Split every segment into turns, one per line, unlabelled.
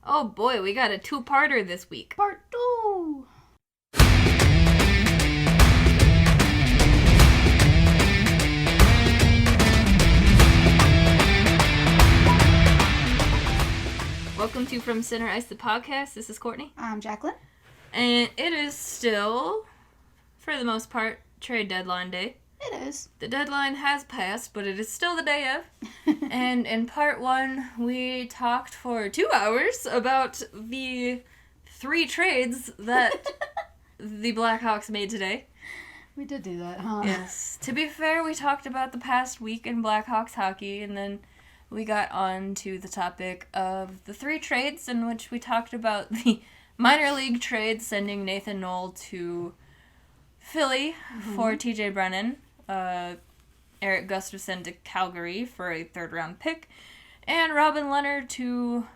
Oh boy, we got a two-parter this week.
Part 2.
Welcome to From Center Ice, the podcast. This is Courtney.
I'm Jacqueline.
And it is still, for the most part, trade deadline day.
It is.
The deadline has passed, but it is still the day of. And in part 1, we talked for 2 hours about the 3 trades that the Blackhawks made today.
We did do that, huh?
Yes. To be fair, we talked about the past week in Blackhawks hockey, and then we got on to the topic of the 3 trades in which we talked about the minor league trade sending Nathan Knoll to Philly for TJ Brennan, Eric Gustafsson to Calgary for a 3rd-round pick, and Robin Leonard to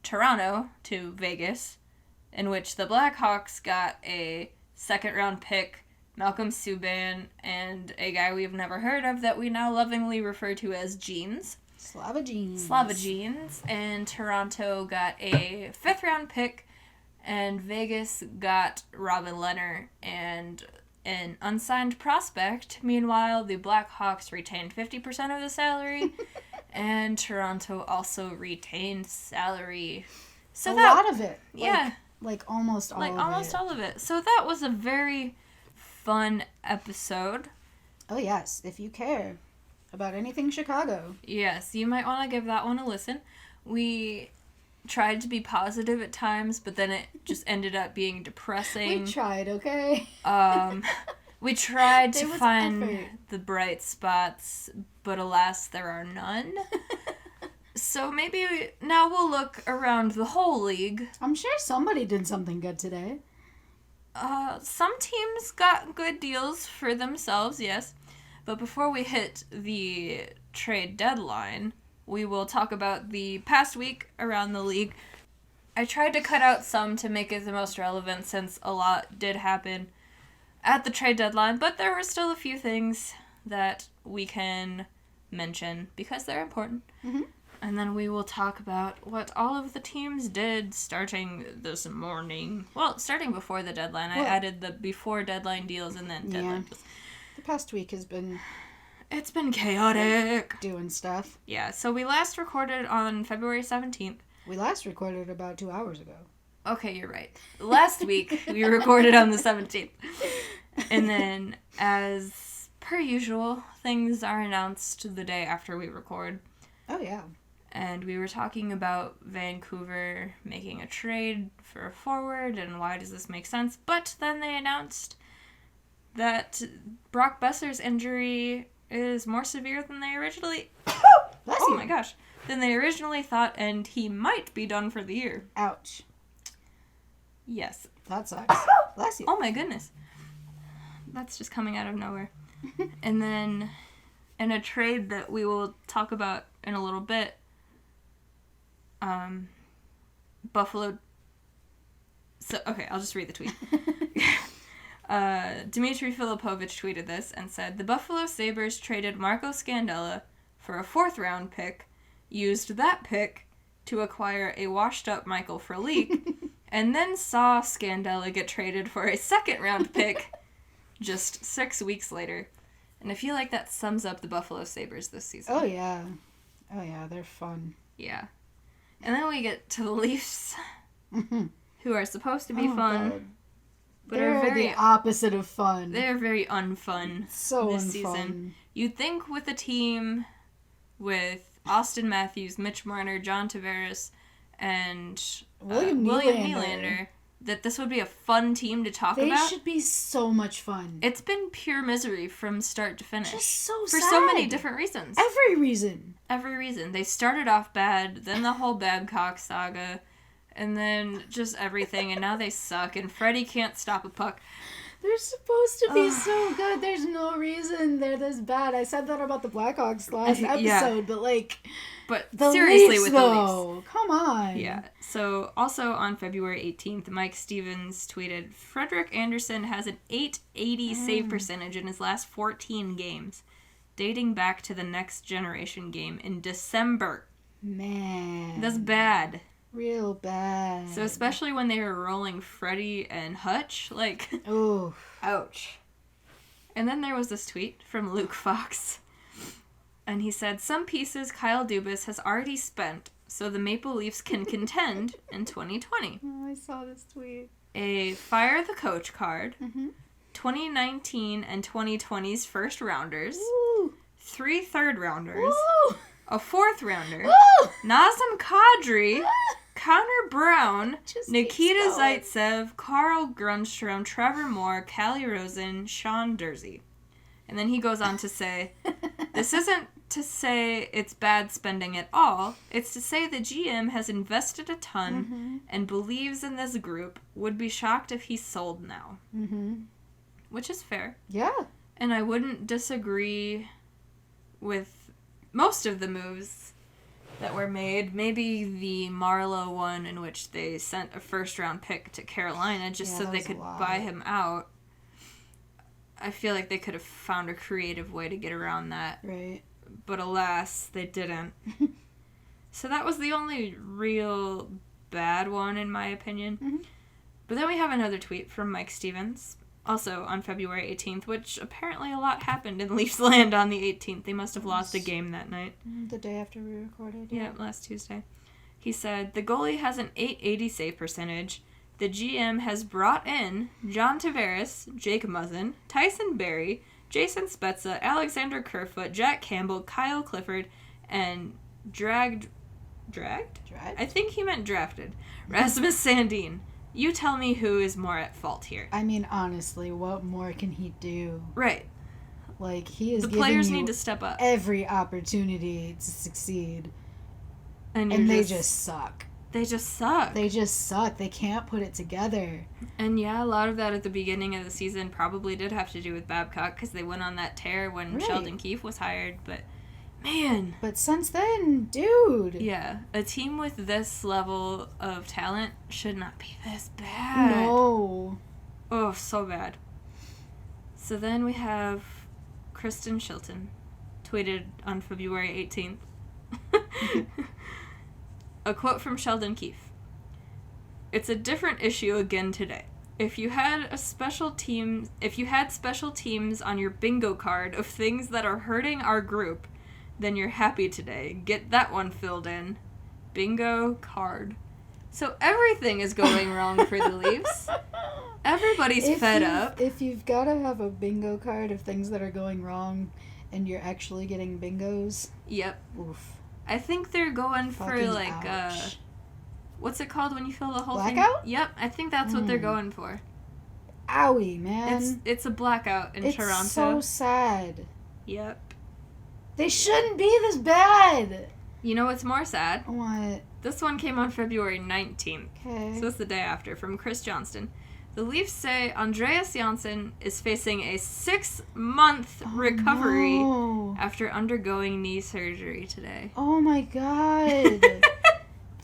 Toronto, to Vegas, in which the Blackhawks got a 2nd-round pick, Malcolm Subban, and a guy we've never heard of that we now lovingly refer to as Jeans.
Slava Jeans. And Toronto
got a 5th-round pick, and Vegas got Robin Leonard and an unsigned prospect. Meanwhile, the Blackhawks retained 50% of the salary, and Toronto also retained salary.
So a lot of it.
Yeah.
Like almost all of it.
Like almost all of it. So that was a very fun episode.
Oh, yes. If you care about anything Chicago.
Yes, you might want to give that one a listen. We tried to be positive at times, but then it just ended up being depressing.
We tried, okay?
We tried to find
effort.
the bright spots, but alas, there are none. So maybe now we'll look around the whole league.
I'm sure somebody did something good today.
Some teams got good deals for themselves, yes. But before we hit the trade deadline, we will talk about the past week around the league. I tried to cut out some to make it the most relevant since a lot did happen at the trade deadline, but there were still a few things that we can mention because they're important.
Mm-hmm.
And then we will talk about what all of the teams did starting this morning. Well, starting before the deadline. I added the before deadline deals and then deadline deals.
The past week has been...
It's been chaotic.
Doing stuff.
Yeah, so we last recorded on February 17th.
We last recorded about 2 hours ago.
Okay, you're right. Last week, we recorded on the 17th. And then, as per usual, things are announced the day after we record.
Oh, yeah.
And we were talking about Vancouver making a trade for a forward, and why does this make sense? But then they announced that Brock Besser's injury is more severe than they originally...
Bless you.
My gosh. Than they originally thought, and he might be done for the year.
Ouch.
Yes.
That sucks. Bless you.
Oh my goodness. That's just coming out of nowhere. And then, in a trade that we will talk about in a little bit, Buffalo... So, okay, I'll just read the tweet. Dmitry Filipovich tweeted this and said, "The Buffalo Sabres traded Marco Scandella for a 4th-round pick, used that pick to acquire a washed-up Michael Frolik, and then saw Scandella get traded for a 2nd-round pick just 6 weeks later." And I feel like that sums up the Buffalo Sabres this season.
Oh, yeah. Oh, yeah, they're fun.
Yeah. And then we get to the Leafs, who are supposed to be fun.
God.
But
they're the opposite of fun.
They're very unfun
so
this
unfun.
season. You'd think with a team with Austin Matthews, Mitch Marner, John Tavares, and
William
Nylander that this would be a fun team to talk about.
They should be so much fun.
It's been pure misery from start to finish.
Just so
for
sad.
so many different reasons.
Every reason.
Every reason. They started off bad, then the whole Babcock saga, and then just everything, and now they suck, and Freddie can't stop a puck.
They're supposed to be so good. There's no reason they're this bad. I said that about the Blackhawks last episode, but like...
But
the
seriously
Leafs,
with
though.
the Leafs.
Come on.
Yeah. So, also on February 18th, Mike Stevens tweeted, "Frederik Andersen has an .880 save percentage in his last 14 games, dating back to the Next Generation game in December."
Man.
That's bad.
Real bad.
So especially when they were rolling Freddie and Hutch, like,
oh,
ouch. And then there was this tweet from Luke Fox. And he said, some pieces Kyle Dubas has already spent so the Maple Leafs can contend in 2020.
Oh, I saw this tweet.
A Fire the Coach card, 2019 and 2020's first rounders,
Woo.
3 third rounders,
Woo.
a 4th rounder,
Woo.
Nazem Kadri, Connor Brown,
Just
Nikita Zaitsev, Carl Grundstrom, Trevor Moore, Callie Rosen, Sean Dursey. And then he goes on to say, this isn't to say it's bad spending at all. It's to say the GM has invested a ton and believes in this group. Would be shocked if he's sold now. Which is fair.
Yeah.
And I wouldn't disagree with most of the moves that were made. Maybe the Marlowe one in which they sent a first-round pick to Carolina just so they could buy him out. I feel like they could have found a creative way to get around that.
Right.
But alas, they didn't. So that was the only real bad one, in my opinion. But then we have another tweet from Mike Stevens, also on February 18th, which apparently a lot happened in Leafs land on the 18th. They must have lost a game that night.
The day after we recorded.
Yeah, last Tuesday. He said, the goalie has an .880 save percentage. The GM has brought in John Tavares, Jake Muzzin, Tyson Barrie, Jason Spezza, Alexander Kerfoot, Jack Campbell, Kyle Clifford, and dragged? I think he meant drafted. Rasmus Sandin. You tell me who is more at fault here.
I mean, honestly, what more can he do?
Right.
Like, he is
the
giving
players
you
need to step up.
every opportunity to succeed.
And
they just suck.
They just suck.
They just suck. They can't put it together.
And yeah, a lot of that at the beginning of the season probably did have to do with Babcock because they went on that tear when Sheldon Keefe was hired. But, man.
But since then, dude.
Yeah. A team with this level of talent should not be this bad.
No.
Oh, so bad. So then we have Kristen Shilton tweeted on February 18th. A quote from Sheldon Keefe. It's a different issue again today. If you had special teams on your bingo card of things that are hurting our group, then you're happy today. Get that one filled in. Bingo card. So everything is going wrong for the Leafs. Everybody's fed up.
If you've got to have a bingo card of things that are going wrong and you're actually getting bingos.
Yep.
Oof.
I think they're going
Fucking
for, like,
ouch.
What's it called when you fill the whole
Blackout?
thing? Yep, I think that's what they're going for.
Owie, man.
It's a blackout in Toronto.
It's so sad.
Yep.
They shouldn't be this bad.
You know what's more sad?
What?
This one came on February 19th.
Okay.
So it's the day after, from Chris Johnston. The Leafs say Andreas Janssen is facing a 6-month recovery after undergoing knee surgery today.
Oh my god.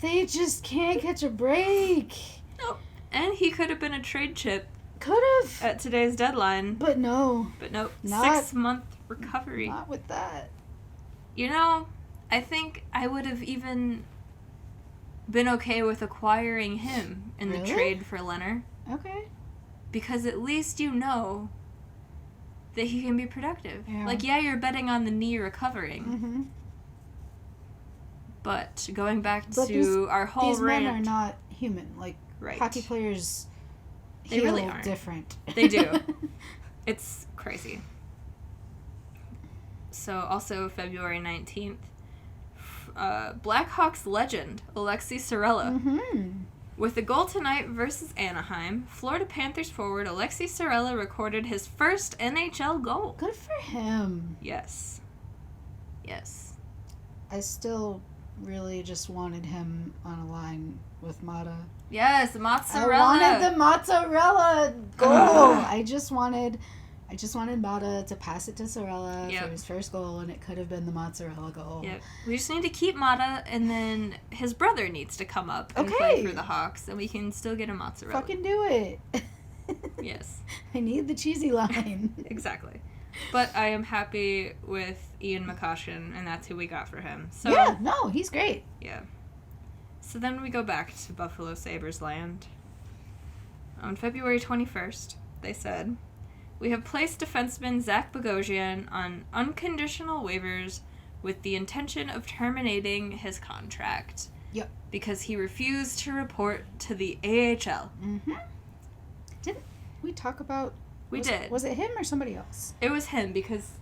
They just can't catch a break.
Nope. And he could have been a trade chip.
Could have.
At today's deadline.
But no.
But nope.
Not,
6-month recovery.
Not with that.
You know, I think I would have even been okay with acquiring him in the trade for Leonard.
Okay.
Because at least you know that he can be productive.
Yeah.
Like, yeah, you're betting on the knee recovering. But going back to our whole
these
rant...
men are not human. Like, hockey players
they really are
different.
They do. It's crazy. So, also February 19th, Blackhawks legend Alexi Sorella. With the goal tonight versus Anaheim, Florida Panthers forward Alexi Sorella recorded his first NHL goal.
Good for him.
Yes. Yes.
I still really just wanted him on a line with Mata.
Yes, mozzarella.
I wanted the mozzarella goal. I just wanted Mata to pass it to Sorella for his first goal, and it could have been the mozzarella goal.
Yep. We just need to keep Mata, and then his brother needs to come up and play for the Hawks, and we can still get a mozzarella.
Fucking do it.
Yes.
I need the cheesy line.
Exactly. But I am happy with Ian McCoshen, and that's who we got for him. So,
yeah, no, he's great.
Yeah. So then we go back to Buffalo Sabres land. On February 21st, they said, "We have placed defenseman Zach Bogosian on unconditional waivers with the intention of terminating his contract."
Yep.
Because he refused to report to the AHL.
Mm-hmm. Didn't we talk about...
We did.
Was it him or somebody else?
It was him because...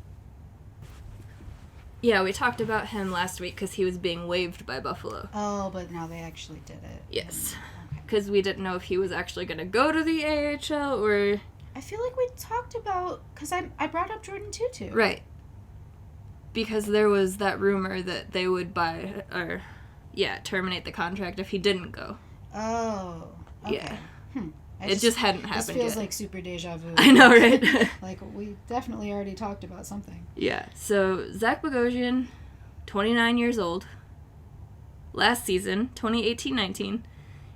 Yeah, we talked about him last week because he was being waived by Buffalo.
Oh, but now they actually did it.
Yes. Because we didn't know if he was actually going to go to the AHL or...
I feel like we talked about... Because I brought up Jordan Tutu.
Right. Because there was that rumor that they would terminate the contract if he didn't go.
Oh. Okay.
Yeah. It just hadn't happened yet.
This feels like super deja vu.
I know, right?
Like, we definitely already talked about something.
Yeah. So, Zach Bogosian, 29 years old. Last season, 2018-19,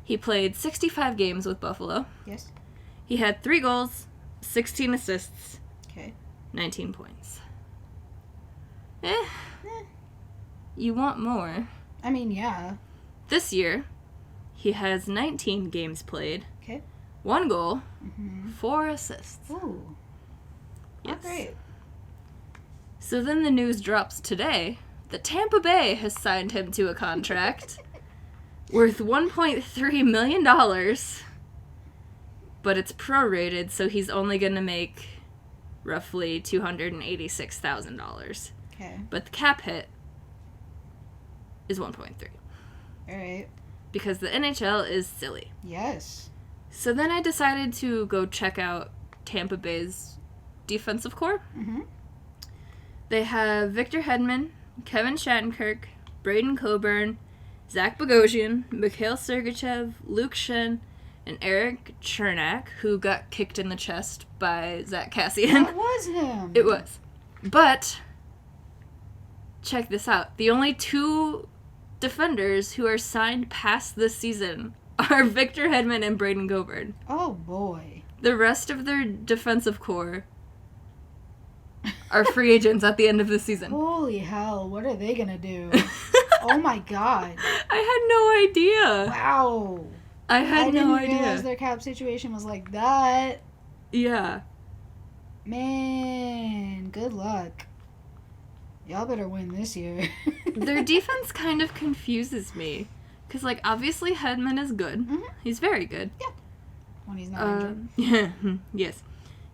he played 65 games with Buffalo.
Yes.
He had 3 goals, 16 assists,
Okay.
19 points. You want more.
I mean, yeah.
This year, he has 19 games played.
Okay.
1 goal,
Mm-hmm.
4 assists.
Ooh.
Yes.
Not great.
So then the news drops today that Tampa Bay has signed him to a contract worth $1.3 million, but it's prorated, so he's only going to make roughly $286,000.
Okay.
But the cap hit is 1.3.
All right.
Because the NHL is silly.
Yes.
So then I decided to go check out Tampa Bay's defensive core.
Mm-hmm.
They have Victor Hedman, Kevin Shattenkirk, Braden Coburn, Zach Bogosian, Mikhail Sergachev, Luke Schenn, and Eric Chernak, who got kicked in the chest by Zach Kassian.
That was him.
It was. But, check this out. The only 2 defenders who are signed past this season are Victor Hedman and Braden Coburn.
Oh, boy.
The rest of their defensive core are free agents at the end of the season.
Holy hell, what are they gonna do? Oh my god.
I had no idea.
Wow.
I didn't
realize their cap situation was like that.
Yeah.
Man, good luck. Y'all better win this year.
Their defense kind of confuses me. Because, like, obviously Hedman is good.
Mm-hmm.
He's very good.
Yeah. When he's not injured.
Yeah. Yes.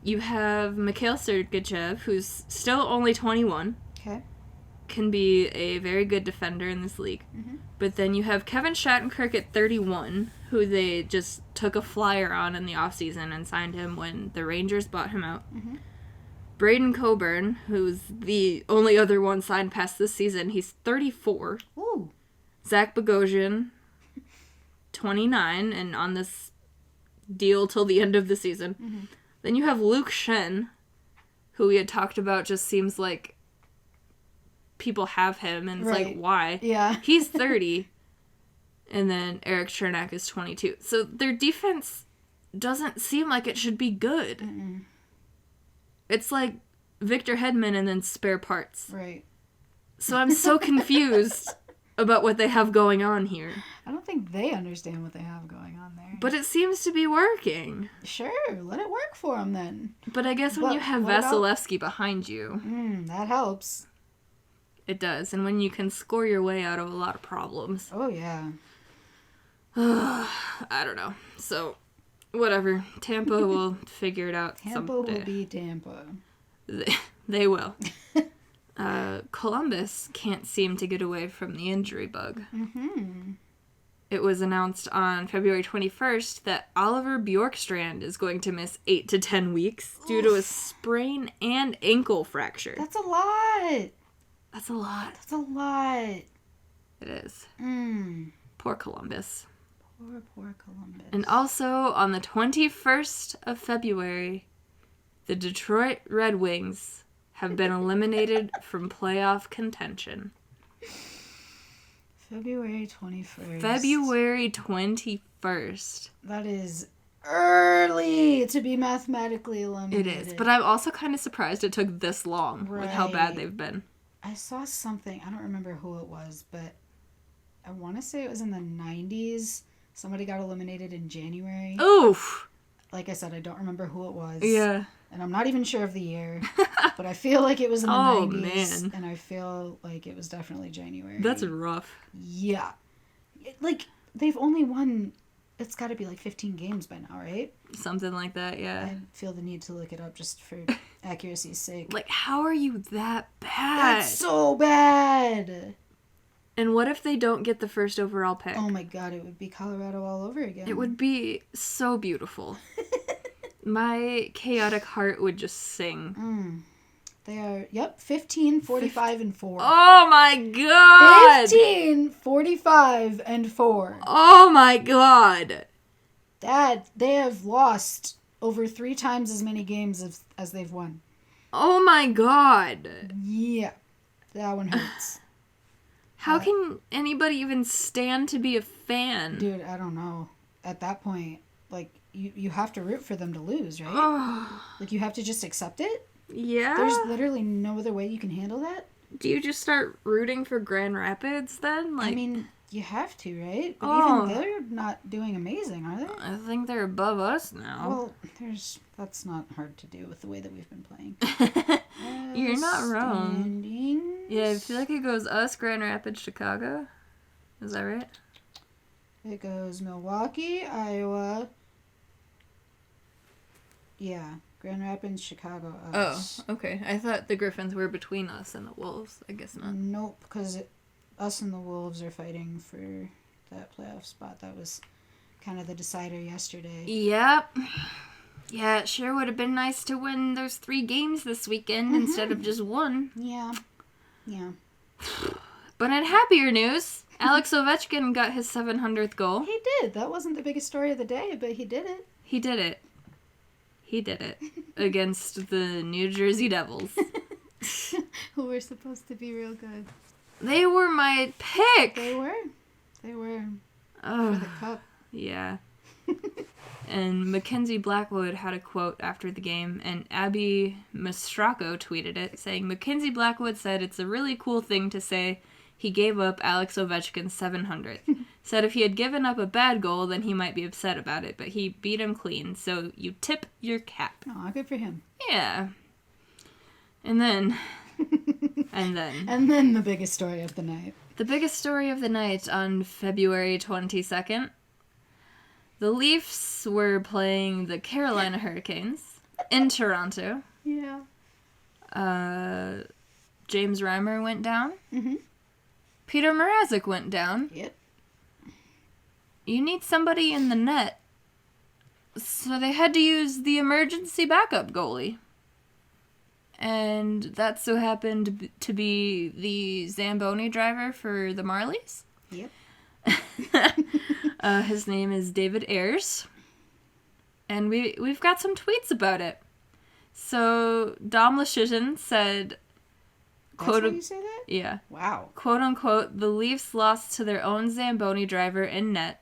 You have Mikhail Sergachev, who's still only 21.
Okay.
Can be a very good defender in this league.
Mm-hmm.
But then you have Kevin Shattenkirk at 31, who they just took a flyer on in the offseason and signed him when the Rangers bought him out.
Mm-hmm.
Braden Coburn, who's the only other one signed past this season, he's 34.
Ooh.
Zach Bogosian, 29, and on this deal till the end of the season.
Mm-hmm.
Then you have Luke Schenn, who we had talked about, just seems like people have him, and it's like, why?
Yeah.
He's 30, and then Eric Chernak is 22. So their defense doesn't seem like it should be good.
Mm-mm.
It's like Victor Hedman and then spare parts.
Right.
So I'm so confused about what they have going on here.
I don't think they understand what they have going on there.
But it seems to be working.
Sure, let it work for them then.
But I guess when you have Vasilevsky behind you...
that helps.
It does. And when you can score your way out of a lot of problems.
Oh, yeah.
I don't know. So, whatever. Tampa will figure it out
Tampa
someday.
will be Tampa.
They will. Columbus can't seem to get away from the injury bug.
Mm-hmm.
It was announced on February 21st that Oliver Bjorkstrand is going to miss 8 to 10 weeks due to a sprain and ankle fracture.
That's a lot.
That's a lot.
That's a lot.
It is. Poor Columbus.
Poor Columbus.
And also, on the 21st of February, the Detroit Red Wings have been eliminated from playoff contention.
February 21st.
February 21st.
That is early to be mathematically eliminated.
It is. But I'm also kind of surprised it took this long with how bad they've been.
I saw something. I don't remember who it was, but I want to say it was in the 90s. Somebody got eliminated in January.
Oof.
Like I said, I don't remember who it was.
Yeah.
And I'm not even sure of the year. But I feel like it was in the 90s. Man. And I feel like it was definitely January.
That's rough.
Yeah. Like, they've only won, it's got to be like 15 games by now, right?
Something like that, yeah.
I feel the need to look it up just for accuracy's sake.
Like, how are you that bad?
That's so bad.
And what if they don't get the first overall pick?
Oh my god, it would be Colorado all over again.
It would be so beautiful. My chaotic heart would just sing.
They are, 15, 45, and 4.
Oh my god!
15, 45, and 4.
Oh my god!
Dad, they have lost over 3 times as many games as they've won.
Oh my god!
Yeah, that one hurts.
How can anybody even stand to be a fan?
Dude, I don't know. At that point, like, you have to root for them to lose, right? Like, you have to just accept it?
Yeah.
There's literally no other way you can handle that?
Do you just start rooting for Grand Rapids then? Like,
I mean, you have to, right? But even they're not doing amazing, are they?
I think they're above us now.
Well, that's not hard to do with the way that we've been playing.
You're not wrong.
Standings.
Yeah, I feel like it goes us, Grand Rapids, Chicago. Is that right?
It goes Milwaukee, Iowa. Yeah, Grand Rapids, Chicago, us.
Oh, okay. I thought the Griffins were between us and the Wolves. I guess not.
Nope, because us and the Wolves are fighting for that playoff spot. That was kind of the decider yesterday.
Yep. Yeah, it sure would have been nice to win those 3 games this weekend instead of just 1.
Yeah.
But in happier news, Alex Ovechkin got his 700th goal.
He did. That wasn't the biggest story of the day, but he did it.
He did it. Against the New Jersey Devils.
Who were supposed to be real good.
They were my pick.
They were. For the cup.
Yeah. And Mackenzie Blackwood had a quote after the game, and Abby Mastracco tweeted it, saying, Mackenzie Blackwood said it's a really cool thing to say he gave up Alex Ovechkin's 700th. Said if he had given up a bad goal, then he might be upset about it, but he beat him clean, so you tip your cap.
Aw, good for him.
Yeah. And then
the biggest story of the night.
The biggest story of the night on February 22nd. The Leafs were playing the Carolina Hurricanes in Toronto.
Yeah.
James Reimer went down.
Mm-hmm.
Peter Mrazek went down.
Yep.
You need somebody in the net. So they had to use the emergency backup goalie. And that so happened to be the Zamboni driver for the Marlies.
Yep.
His name is David Ayres. And we've got some tweets about it. So Dom Luszczyszyn said...
That's how you say that?
Yeah.
Wow.
Quote unquote, the Leafs lost to their own Zamboni driver in net.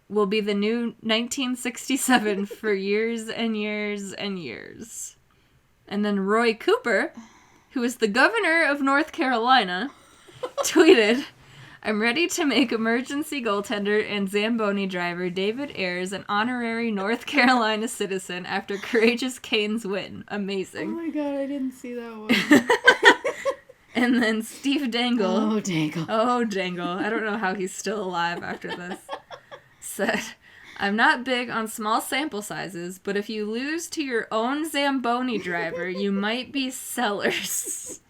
Will be the new 1967 for years and years and years. And then Roy Cooper, who is the governor of North Carolina, tweeted, I'm ready to make emergency goaltender and Zamboni driver David Ayres an honorary North Carolina citizen after Courageous Canes win. Amazing.
Oh my god, I didn't see that one.
And then Steve Dangle.
Oh, Dangle.
Oh, Dangle. I don't know how he's still alive after this. Said, I'm not big on small sample sizes, but if you lose to your own Zamboni driver, you might be sellers.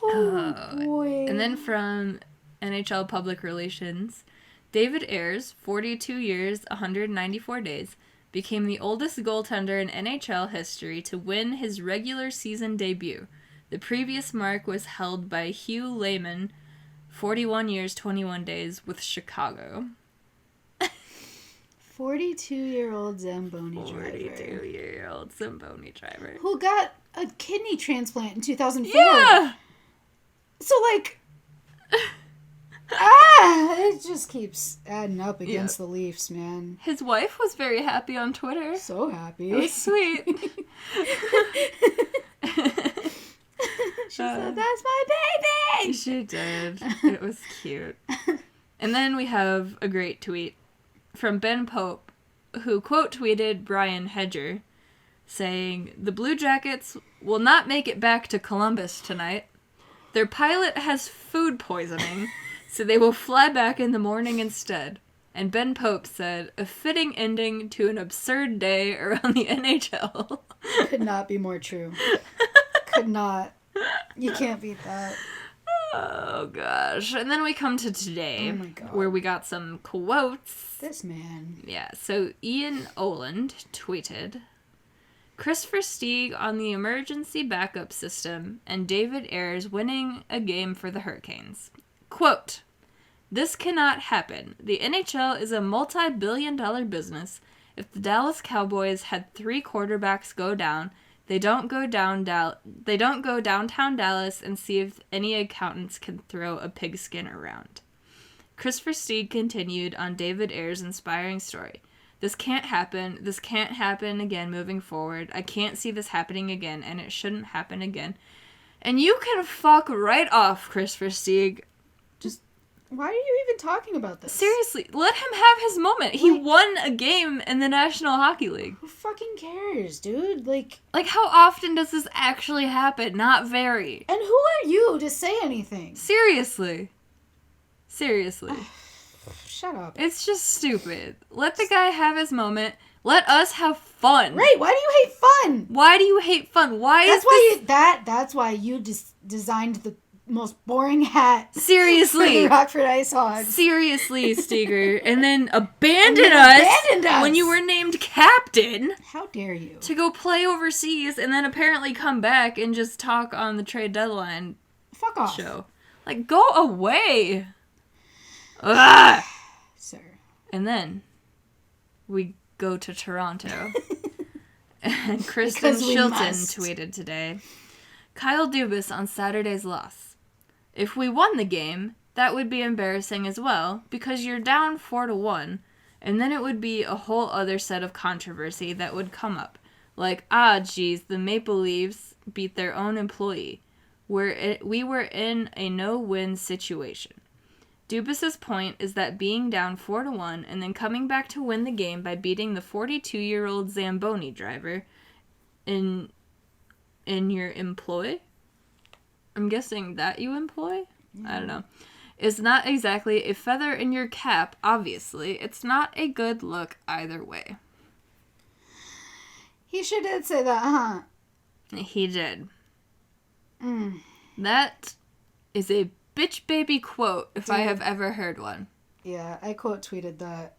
Oh, boy.
And then from NHL Public Relations, David Ayres, 42 years, 194 days, became the oldest goaltender in NHL history to win his regular season debut. The previous mark was held by Hugh Lehman, 41 years, 21 days, with Chicago.
42-year-old Zamboni driver.
42-year-old Zamboni driver.
Who got a kidney transplant in 2004.
Yeah!
So, like... it just keeps adding up against the Leafs, man.
His wife was very happy on Twitter.
So happy.
It was sweet.
said, "That's my baby!"
She did. It was cute. And then we have a great tweet from Ben Pope, who quote tweeted Brian Hedger, saying, "The Blue Jackets will not make it back to Columbus tonight. Their pilot has food poisoning, so they will fly back in the morning instead." And Ben Pope said, "A fitting ending to an absurd day around the NHL."
Could not be more true. Could not. You can't beat that.
Oh, gosh. And then we come to today,
oh my God,
where we got some quotes.
This man.
Yeah, so Ian Oland tweeted, "Chris Versteeg on the emergency backup system and David Ayres winning a game for the Hurricanes. Quote, this cannot happen. The NHL is a multi-billion-dollar business. If the Dallas Cowboys had 3 quarterbacks go down, they don't go downtown Dallas and see if any accountants can throw a pigskin around." Chris Versteeg continued on David Ayres' inspiring story. "This can't happen. This can't happen again moving forward. I can't see this happening again, and it shouldn't happen again." And you can fuck right off, Chris Versteeg.
Why are you even talking about this?
Seriously, let him have his moment. He won a game in the National Hockey League.
Who fucking cares, dude? Like,
how often does this actually happen? Not very.
And who are you to say anything?
Seriously.
Shut up.
It's just stupid. Let the guy have his moment. Let us have fun.
Right, why do you hate fun?
Why do you hate fun?
That's why you designed the most boring hat.
Seriously.
For the Rockford Ice Hogs.
Seriously, Steger. And then abandoned us when you were named captain.
How dare you?
To go play overseas and then apparently come back and just talk on the trade deadline
Fuck off.
show. Like, go away. Ugh.
Sir.
And then we go to Toronto. And Kristen Shilton tweeted today, "Kyle Dubas on Saturday's loss. If we won the game, that would be embarrassing as well, because you're down 4-1, and then it would be a whole other set of controversy that would come up. Like, geez, the Maple Leafs beat their own employee. We were in a no-win situation. Dubas's point is that being down 4-1 and then coming back to win the game by beating the 42-year-old Zamboni driver in your employ? I'm guessing that you employ? I don't know. Is not exactly a feather in your cap, obviously. It's not a good look either way."
He sure did say that, huh?
He did. That is a bitch baby quote if I have ever heard one.
Yeah, I quote tweeted that.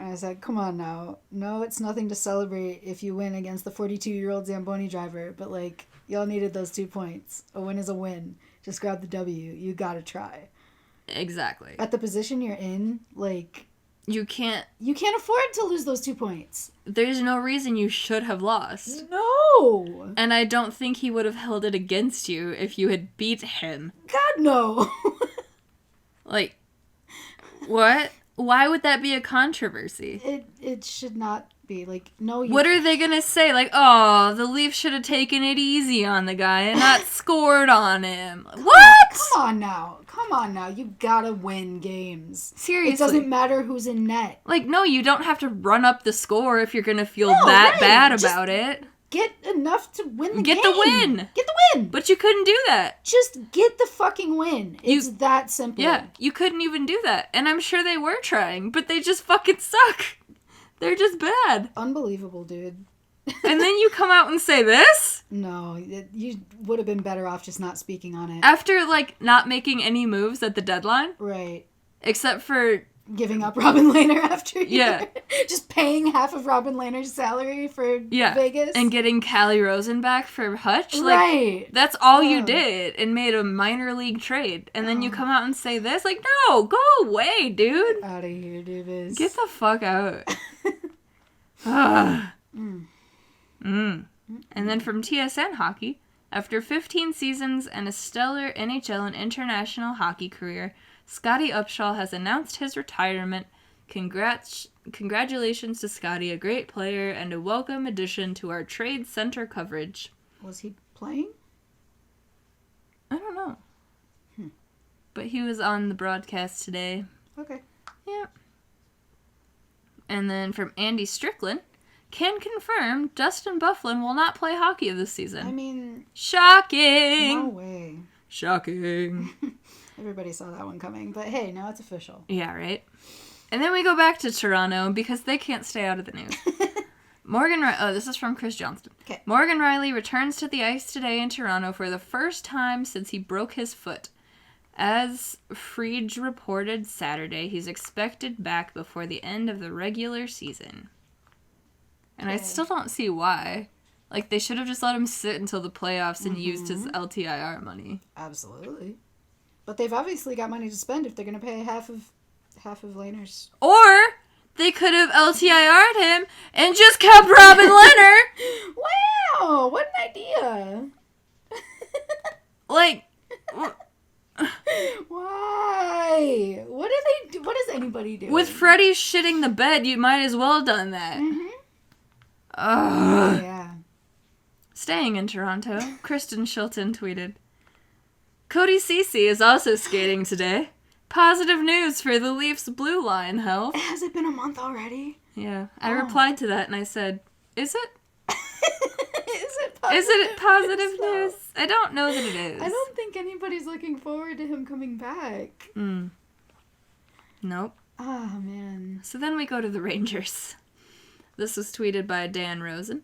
I said, come on now. No, it's nothing to celebrate if you win against the 42-year-old Zamboni driver, but, like, y'all needed those 2 points. A win is a win. Just grab the W. You gotta try.
Exactly.
At the position you're in, like... You can't afford to lose those 2 points.
There's no reason you should have lost.
No!
And I don't think he would have held it against you if you had beat him.
God, no!
Like, what? Why would that be a controversy?
It should not be. Like, no.
What are they going to say? Like, oh, the Leafs should have taken it easy on the guy and not scored on him. What?
Come on now. You gotta win games.
Seriously.
It doesn't matter who's in net.
Like, no, you don't have to run up the score if you're going to feel bad about it.
Get enough to win the game.
Get the win.
Get the win.
But you couldn't do that.
Just get the fucking win. It's that simple.
Yeah, you couldn't even do that. And I'm sure they were trying, but they just fucking suck. They're just bad.
Unbelievable, dude.
And then you come out and say this?
No, you would have been better off just not speaking on it.
After, like, not making any moves at the deadline?
Right.
Except for...
giving up Robin Lehner after just paying half of Robin Lehner's salary for Vegas.
And getting Callie Rosen back for Hutch.
Right.
Like, that's all you did and made a minor league trade. And then you come out and say this? Like, no, go away, dude.
Out of here, Davis.
Get the fuck out. And then from TSN Hockey, after 15 seasons and a stellar NHL and international hockey career, Scotty Upshall has announced his retirement. Congratulations to Scotty, a great player and a welcome addition to our trade center coverage.
Was he playing?
But he was on the broadcast today.
Okay.
Yeah. And then from Andy Strickland, can confirm Dustin Byfuglien will not play hockey this season.
I mean...
Shocking!
No way.
Shocking.
Everybody saw that one coming. But hey, now it's official.
Yeah, right? And then we go back to Toronto because they can't stay out of the news. This is from Chris Johnston.
Okay.
Morgan Riley returns to the ice today in Toronto for the first time since he broke his foot. As Friedge reported Saturday, he's expected back before the end of the regular season. And I still don't see why. Like, they should have just let him sit until the playoffs and used his LTIR money.
Absolutely. But they've obviously got money to spend if they're going to pay half of Lehner's.
Or they could have LTIR'd him and just kept Robin Lehner.
Wow, what an idea.
Like...
Why? What do they do? What does anybody do?
With Freddie shitting the bed, you might as well have done that.
Mm-hmm.
Ugh.
Yeah.
Staying in Toronto, Kristen Shilton tweeted, Cody Ceci is also skating today. Positive news for the Leafs blue line health.
Has it been a month already?
Yeah. I replied to that and I said, is it?
Is it
positive news? I don't know that it is.
I don't think anybody's looking forward to him coming back.
Nope.
Ah, man.
So then we go to the Rangers. This was tweeted by Dan Rosen.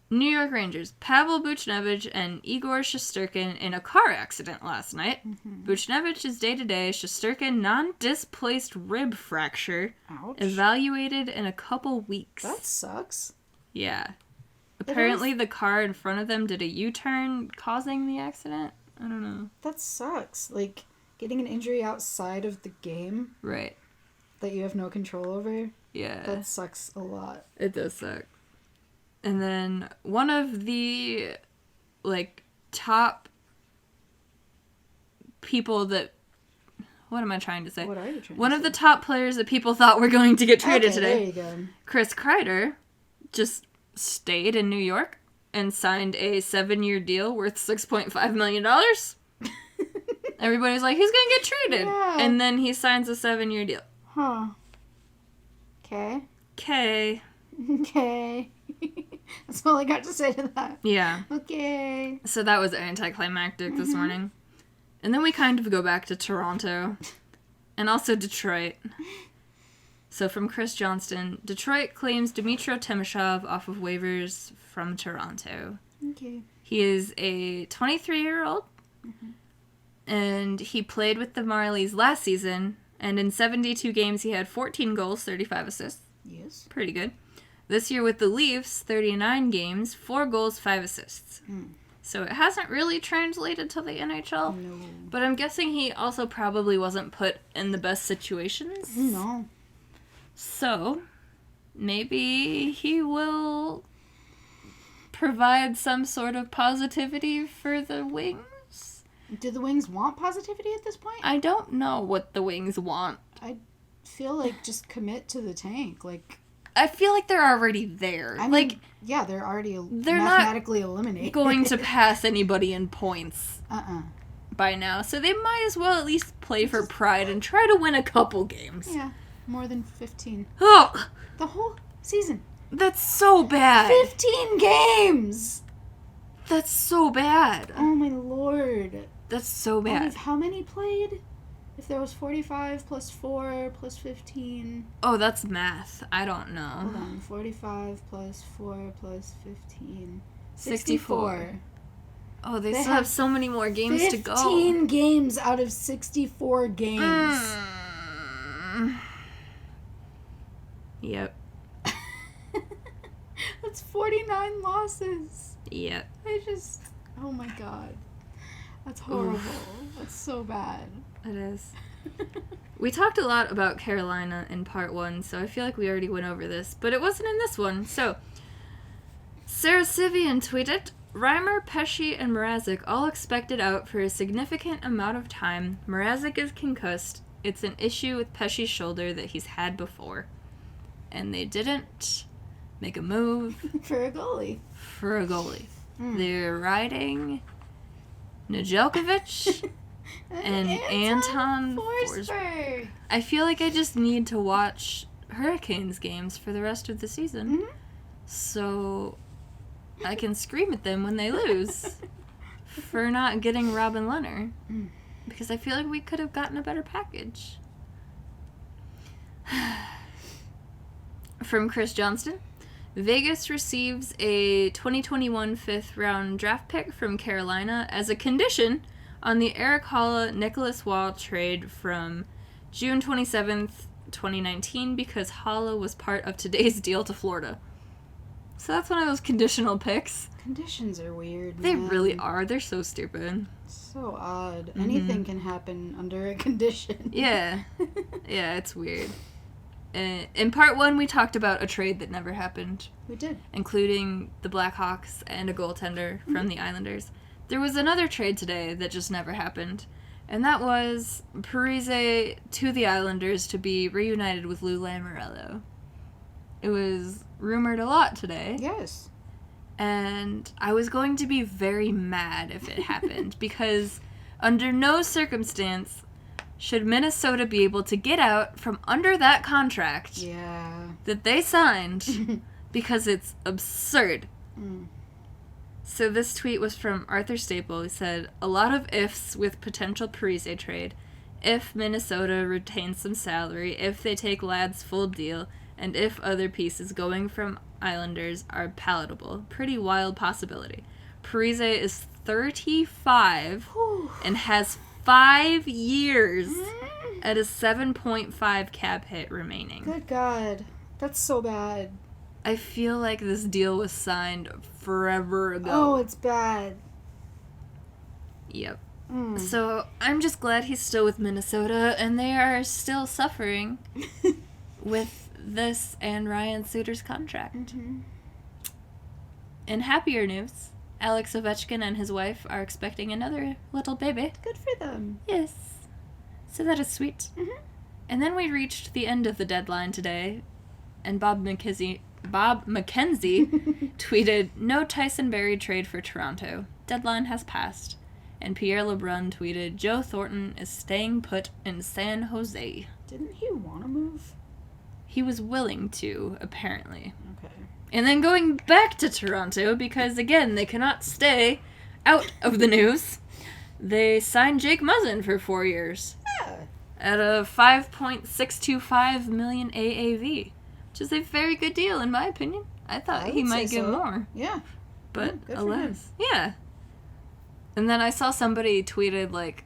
New York Rangers. Pavel Buchnevich and Igor Shesterkin in a car accident last night. Buchnevich is day-to-day. Shesterkin non-displaced rib fracture.
Ouch.
Evaluated in a couple weeks.
That sucks.
Yeah. Apparently the car in front of them did a U-turn causing the accident. I don't know.
That sucks. Like, getting an injury outside of the game.
Right.
That you have no control over.
Yeah.
That sucks a lot.
It does suck. And then one of the, like, top people that... What am I trying to say?
What are you trying to say?
One of the top players that people thought were going to get traded today.
There you go.
Chris Kreider just stayed in New York and signed a 7-year deal worth $6.5 million. Everybody was like, he's going to get traded.
Yeah.
And then he signs a 7-year deal.
Huh. Okay.
Okay.
Okay. That's all I got to say to that.
Yeah.
Okay.
So that was anticlimactic this morning. And then we kind of go back to Toronto. And also Detroit. So from Chris Johnston, Detroit claims Dmytro Timashov off of waivers from Toronto.
Okay.
He is a 23-year-old. And he played with the Marlies last season. And in 72 games, he had 14 goals, 35 assists.
Yes.
Pretty good. This year with the Leafs, 39 games, 4 goals, 5 assists. So it hasn't really translated to the NHL.
No.
But I'm guessing he also probably wasn't put in the best situations.
No.
So maybe he will provide some sort of positivity for the Wings.
Do the Wings want positivity at this point?
I don't know what the Wings want.
I feel like just commit to the tank. Like,
I feel like they're already there.
I mean,
like,
yeah, they're already
they're
mathematically eliminated.
going to pass anybody in points
Uh-uh.
by now. So they might as well at least play for pride and try to win a couple games.
Yeah, more than 15.
Oh,
The whole season.
that's so bad.
15 games!
That's so bad.
Oh my lord.
That's so bad.
How many played? If there was 45 plus 4 plus 15.
Oh, that's math. I don't
Hold
know.
on. 45 plus 4 plus 15.
64. Oh, they still
have
have so many more games to go.
15 games out of 64 games.
Yep.
That's 49 losses.
Yep.
Oh my god. That's horrible. That's so bad.
It is. We talked a lot about Carolina in part 1, so I feel like we already went over this, but it wasn't in this one. So, Sarah Sivian tweeted, Reimer, Pesce, and Mrazek all expected out for a significant amount of time. Mrazek is concussed. It's an issue with Pesce's shoulder that he's had before. And they didn't make a move
For a goalie.
for a goalie. They're riding Nedeljkovic and Anton Forsberg. I feel like I just need to watch Hurricanes games for the rest of the season, so I can scream at them when they lose for not getting Robin Lehner, because I feel like we could have gotten a better package. From Chris Johnston, Vegas receives a 2021 fifth-round draft pick from Carolina as a condition on the Eric Haula-Nicholas Waugh trade from June 27th, 2019, because Haula was part of today's deal to Florida. So that's one of those conditional picks.
Conditions are weird,
They
man.
really are. They're so stupid.
So odd. Anything can happen under a condition.
Yeah. Yeah, it's weird. In part 1, we talked about a trade that never happened.
We did.
Including the Blackhawks and a goaltender from the Islanders. There was another trade today that just never happened. And that was Parise to the Islanders to be reunited with Lou Lamoriello. It was rumored a lot today.
Yes.
And I was going to be very mad if it happened, because under no circumstance should Minnesota be able to get out from under that contract that they signed, because it's absurd. So this tweet was from Arthur Staple. He said, "A lot of ifs with potential Parise trade. If Minnesota retains some salary, if they take Ladd's full deal, and if other pieces going from Islanders are palatable. Pretty wild possibility. Parise is 35 and has 5 years at a 7.5 cap hit remaining."
Good God. That's so bad.
I feel like this deal was signed forever ago.
Oh, it's bad.
Yep. So I'm just glad he's still with Minnesota, and they are still suffering with this and Ryan Suter's contract. In happier news, Alex Ovechkin and his wife are expecting another little baby.
Good for them.
Yes. So that is sweet. And then we reached the end of the deadline today, and Bob McKenzie tweeted, "No Tyson Barrie trade for Toronto. Deadline has passed." And Pierre LeBrun tweeted, "Joe Thornton is staying put in San Jose."
Didn't he want to move?
He was willing to, apparently.
Okay.
And then going back to Toronto, because, again, they cannot stay out of the news, they signed Jake Muzzin for 4 years.
Yeah.
At a $5.625 million AAV, which is a very good deal, in my opinion. I thought he might get more.
Yeah.
But,
good for him.
alas. Yeah. And then I saw somebody tweeted, like,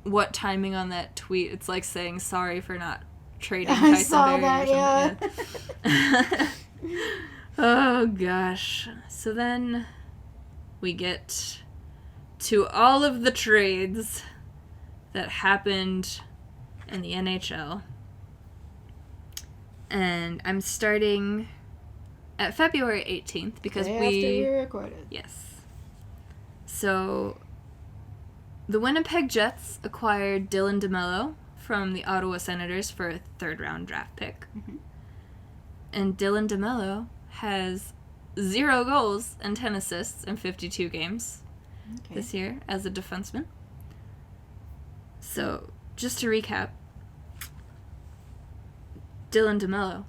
what timing on that tweet. It's like saying sorry for not trading Tyson
I saw
Barrie
that,
or something. Yeah. Oh, gosh. So then we get to all of the trades that happened in the NHL. And I'm starting at February 18th because
Day after we recorded.
Yes. So the Winnipeg Jets acquired Dylan DeMello from the Ottawa Senators for a third-round draft pick. And Dylan DeMello has 0 goals and 10 assists in 52 games this year as a defenseman. So, just to recap, Dylan DeMello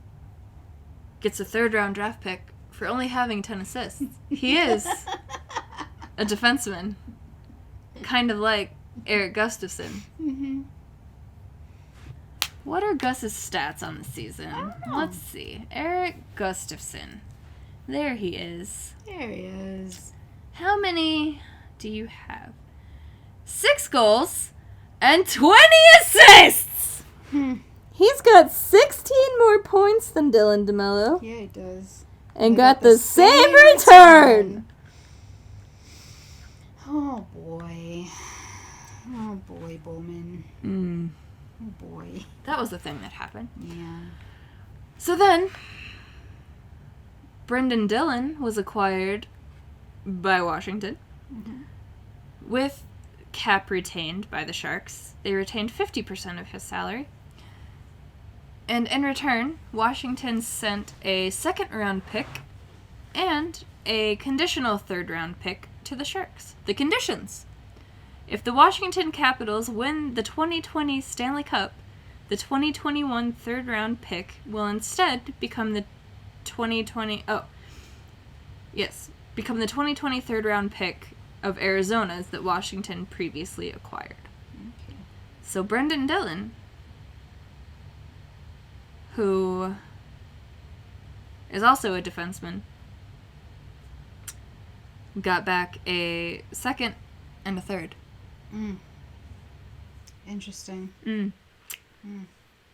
gets a third-round draft pick for only having 10 assists. He is a defenseman, kind of like Eric Gustafsson. What are Gus's stats on the season? Let's see. Eric Gustafsson. There he is.
There he is.
How many do you have? 6 goals and 20 assists! He's got 16 more points than Dylan DeMello.
Yeah, he does.
And got the same return!
Oh, boy. Oh, boy, Bowman. Oh, boy.
That was the thing that happened.
Yeah.
So then, Brendan Dillon was acquired by Washington with cap retained by the Sharks. They retained 50% of his salary. And in return, Washington sent a second-round pick and a conditional third-round pick to the Sharks. The conditions: If the Washington Capitals win the 2020 Stanley Cup, the 2021 third-round pick will instead become the 2020 third-round pick of Arizona's that Washington previously acquired.
Okay.
So Brendan Dillon, who is also a defenseman, got back a second and a third.
Interesting.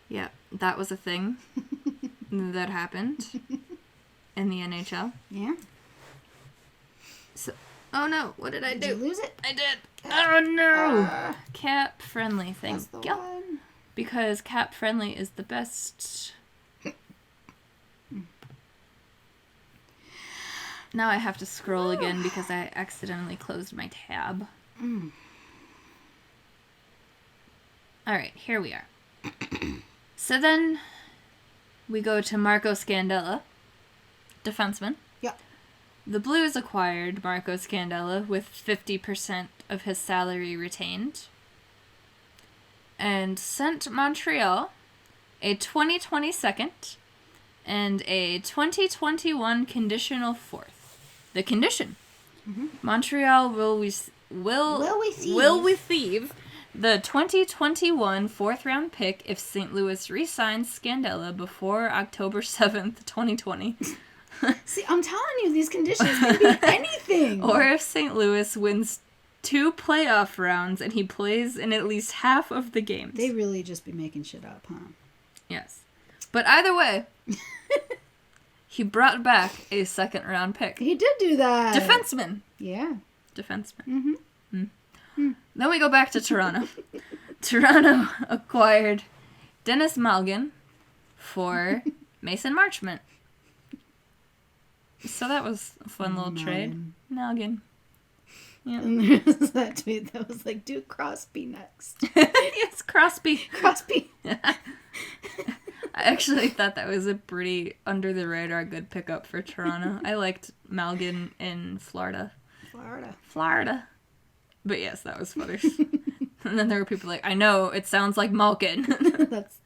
Yeah, that was a thing that happened in the NHL.
Yeah.
So, oh no, what did I do?
Did you lose it?
I did. Oh no. Cap friendly thing.
That's the one.
Because cap friendly is the best. Now I have to scroll again because I accidentally closed my tab. Alright, here we are. So then we go to Marco Scandella, defenseman.
Yeah.
The Blues acquired Marco Scandella with 50% of his salary retained and sent Montreal a 2020 second and a 2021 conditional fourth. The condition: Montreal will receive the 2021 fourth-round pick if St. Louis re-signs Scandella before October 7th, 2020.
See, I'm telling you, these conditions can be anything.
Or if St. Louis wins 2 playoff rounds and he plays in at least half of the games.
They really just be making shit up, huh?
Yes. But either way, he brought back a second-round pick.
He did do that.
Defenseman.
Yeah.
Defenseman. Then we go back to Toronto. Toronto acquired Dennis Malgin for Mason Marchment. So that was a fun little trade. Malgin. Yeah.
And there's that tweet that was like, do Crosby next.
Yes, Crosby.
Crosby.
I actually thought that was a pretty under-the-radar good pickup for Toronto. I liked Malgin in Florida. But yes, that was funny. And then there were people like, I know, it sounds like Malkin.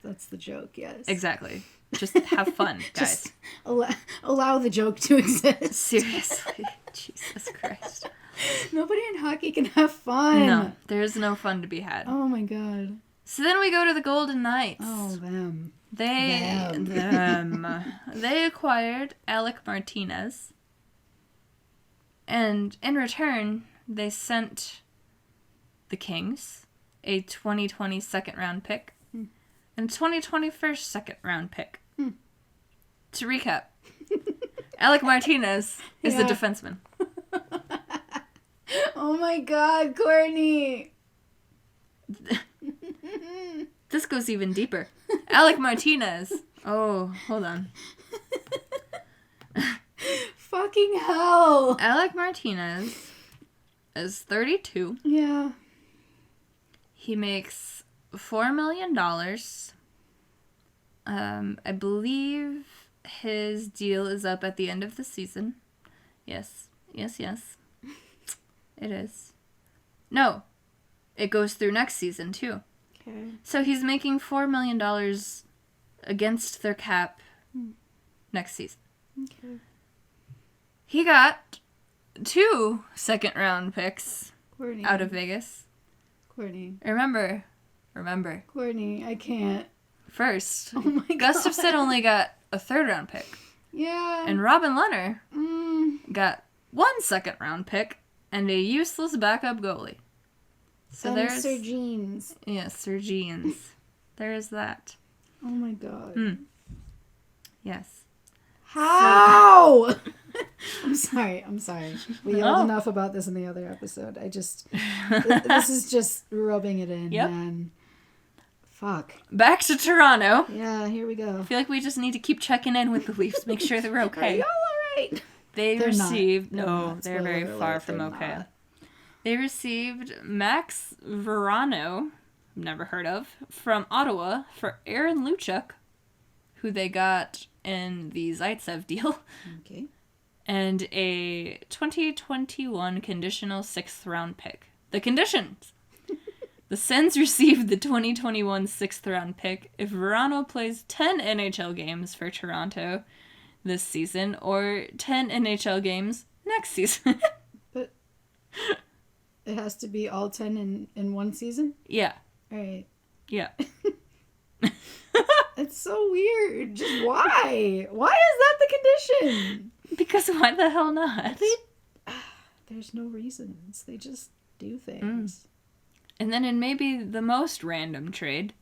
That's the joke, yes.
Exactly. Just have fun, guys.
Just allow the joke to exist.
Seriously. Jesus Christ.
Nobody in hockey can have fun.
No, there's no fun to be had.
Oh my god.
So then we go to the Golden Knights.
Oh, them.
They acquired Alec Martinez. And in return, they sent the Kings a 2020 second-round pick and a 2021 second-round pick. To recap, Alec Martinez is the defenseman.
Oh my god, Courtney!
This goes even deeper. Alec Martinez. Oh, hold on.
Fucking hell!
Alec Martinez is 32.
Yeah.
He makes $4 million. I believe his deal is up at the end of the season. Yes. It is. No. It goes through next season, too.
Okay.
So he's making $4 million against their cap next season.
Okay.
He got 2 second-round picks
Courtney.
out of Vegas.
Courtney.
Remember.
Courtney, I can't.
First,
Oh my god.
Gustafsson only got a third-round pick.
Yeah.
And Robin Lehner
got
1 second-round pick and a useless backup goalie. So
and
there's
Sir Jeans.
Yeah, Sir Jeans. There's that.
Oh my god.
Yes.
How? I'm sorry. We yelled enough about this in the other episode. This is just rubbing it in, man. Fuck.
Back to Toronto.
Yeah, here we go.
I feel like we just need to keep checking in with the Leafs, make sure they're okay.
Are y'all alright?
They're very
Spoiler
far
alert,
from
they're
okay.
not.
They received Max Verano, never heard of, from Ottawa for Aaron Luchuk, who they got in the Zaitsev deal.
Okay.
And a 2021 conditional 6th round pick. The conditions: The Sens received the 2021 6th-round pick if Verano plays 10 NHL games for Toronto this season or 10 NHL games next season.
But it has to be all 10 in one season?
Yeah.
All right.
Yeah.
It's so weird. Just why? Why is that the condition?
Because why the hell not?
There's no reasons. They just do things.
And then in maybe the most random trade,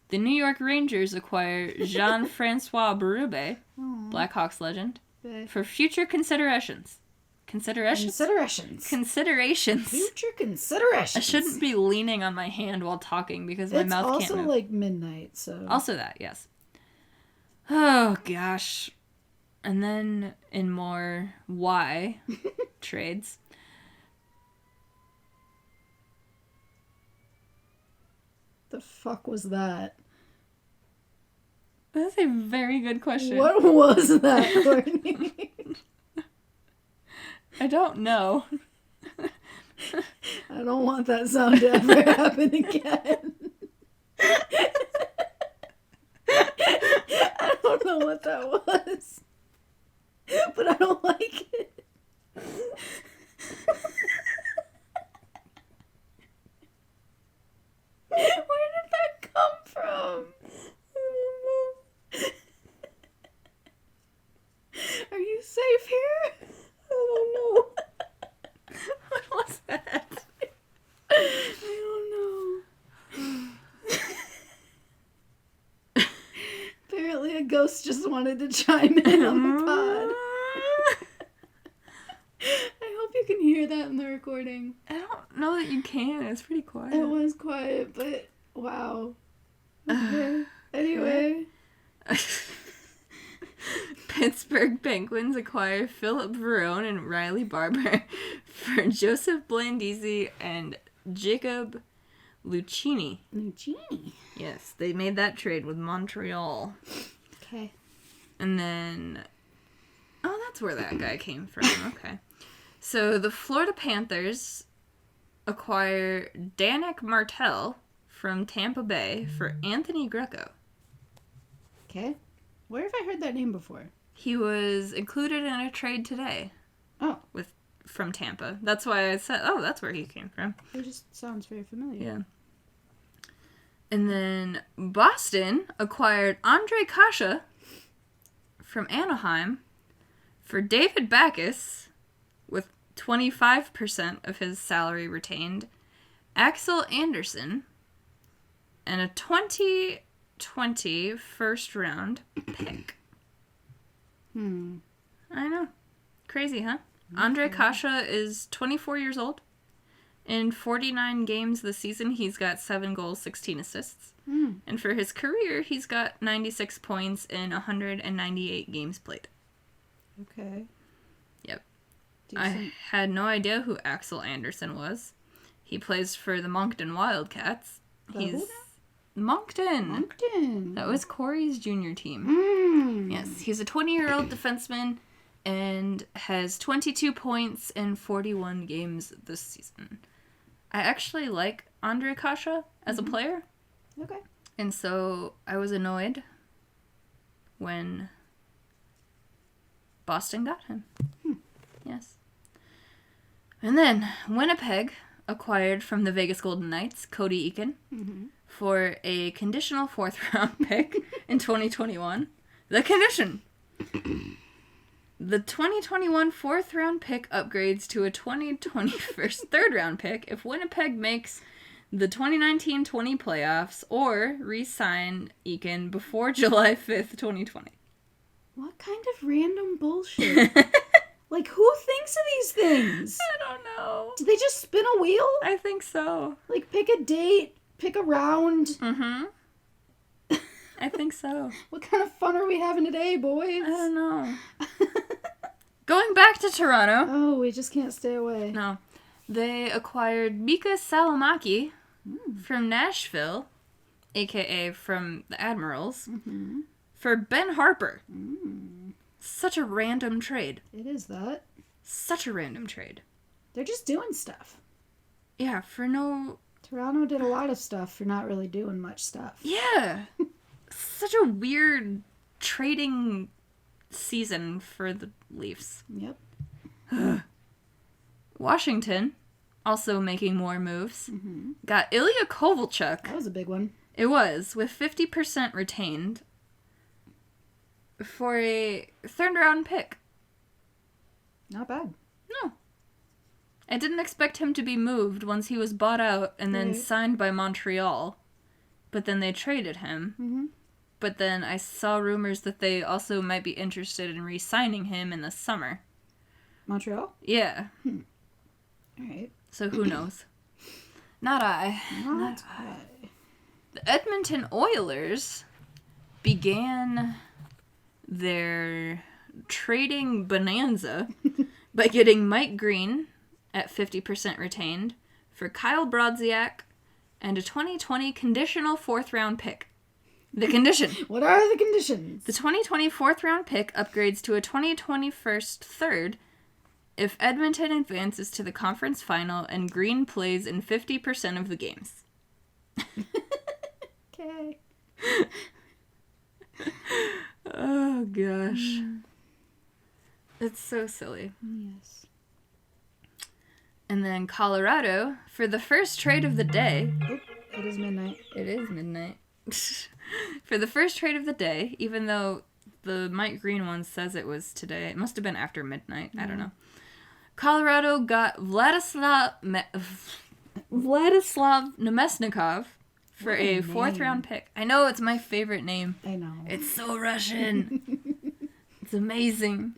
the New York Rangers acquire Jean-Francois Berube, Blackhawks legend, for future considerations. Considerations? Considerations.
Future considerations.
I shouldn't be leaning on my hand while talking because my mouth can't move.
It's also like midnight, so...
Also that, yes. Oh, gosh. And then in more why trades...
The fuck was that?
That's a very good question.
What was that, Courtney?
I don't know.
I don't want that sound to ever happen again. I don't know what that was. But I don't like it. Where did that come from? Are you safe here? I don't know.
What was that?
I don't know. Apparently a ghost just wanted to chime in on the pod. I hope you can hear that in the recording.
I don't know that you can. It's pretty quiet.
It was quiet, but wow. Okay. Anyway.
Pittsburgh Penguins acquire Philip Verone and Riley Barber for Joseph Blandisi and Jacob Lucchini.
Lucchini.
Yes, they made that trade with Montreal.
Okay.
And then... Oh, that's where that guy came from. Okay. So the Florida Panthers acquire Danik Martel from Tampa Bay for Anthony Greco.
Okay. Where have I heard that name before?
He was included in a trade today.
Oh.
From Tampa. That's why I said, oh, that's where he came from.
It just sounds very familiar.
Yeah. And then Boston acquired Andre Kasha from Anaheim for David Backes with 25% of his salary retained, Axel Anderson, and a 2020 first round pick. I know. Crazy, huh? Okay. Andre Kasha is 24 years old. In 49 games this season, he's got 7 goals, 16 assists. And for his career, he's got 96 points in 198 games played.
Okay.
Yep.
Decent.
I had no idea who Axel Anderson was. He plays for the Moncton Wildcats. He's Moncton. That was Corey's junior team. Yes, he's a 20-year-old defenseman and has 22 points in 41 games this season. I actually like Andre Kasha as a player.
Okay.
And so I was annoyed when Boston got him. Yes. And then Winnipeg acquired from the Vegas Golden Knights Cody Eakin for a conditional 4th-round pick in 2021. The condition. The 2021 4th-round pick upgrades to a 2021 3rd-round pick if Winnipeg makes the 2019-20 playoffs or re-sign Eakin before July 5th, 2020.
What kind of random bullshit? Like, who thinks of these things?
I don't know.
Do they just spin a wheel?
I think so.
Like, pick a date, pick a round.
I think so.
What kind of fun are we having today, boys?
I don't know. Going back to Toronto.
Oh, we just can't stay away.
No. They acquired Mika Salamaki from Nashville, a.k.a. from the Admirals, for Ben Harper. Such a random trade.
It is that.
Such a random trade.
They're just doing stuff.
Yeah, for no
Toronto did a lot of stuff for not really doing much stuff.
Yeah. Such a weird trading season for the Leafs.
Yep.
Washington, also making more moves,
Mm-hmm.
got Ilya Kovalchuk.
That was a big one.
It was, with 50% retained for a third-round pick.
Not bad.
No. I didn't expect him to be moved once he was bought out and then signed by Montreal. But then they traded him.
Mm-hmm.
But then I saw rumors that they also might be interested in re-signing him in the summer.
Montreal?
Yeah.
All right.
So who knows? Not I.
Not I.
The Edmonton Oilers began their trading bonanza by getting Mike Green at 50% retained for Kyle Brodziak and a 2020 conditional 4th-round pick. The condition.
What are the conditions?
The 2020 4th-round pick upgrades to a 2020 third if Edmonton advances to the conference final and Green plays in 50% of the games.
Okay.
Oh, gosh. It's so silly.
Yes.
And then Colorado, for the first trade of the day...
Oh, it is midnight.
It is midnight. For the first trade of the day, even though the Mike Green one says it was today, it must have been after midnight. I don't know. Colorado got Vladislav Nemesnikov for a 4th-round pick. I know, it's my favorite name.
I know.
It's so Russian. It's amazing.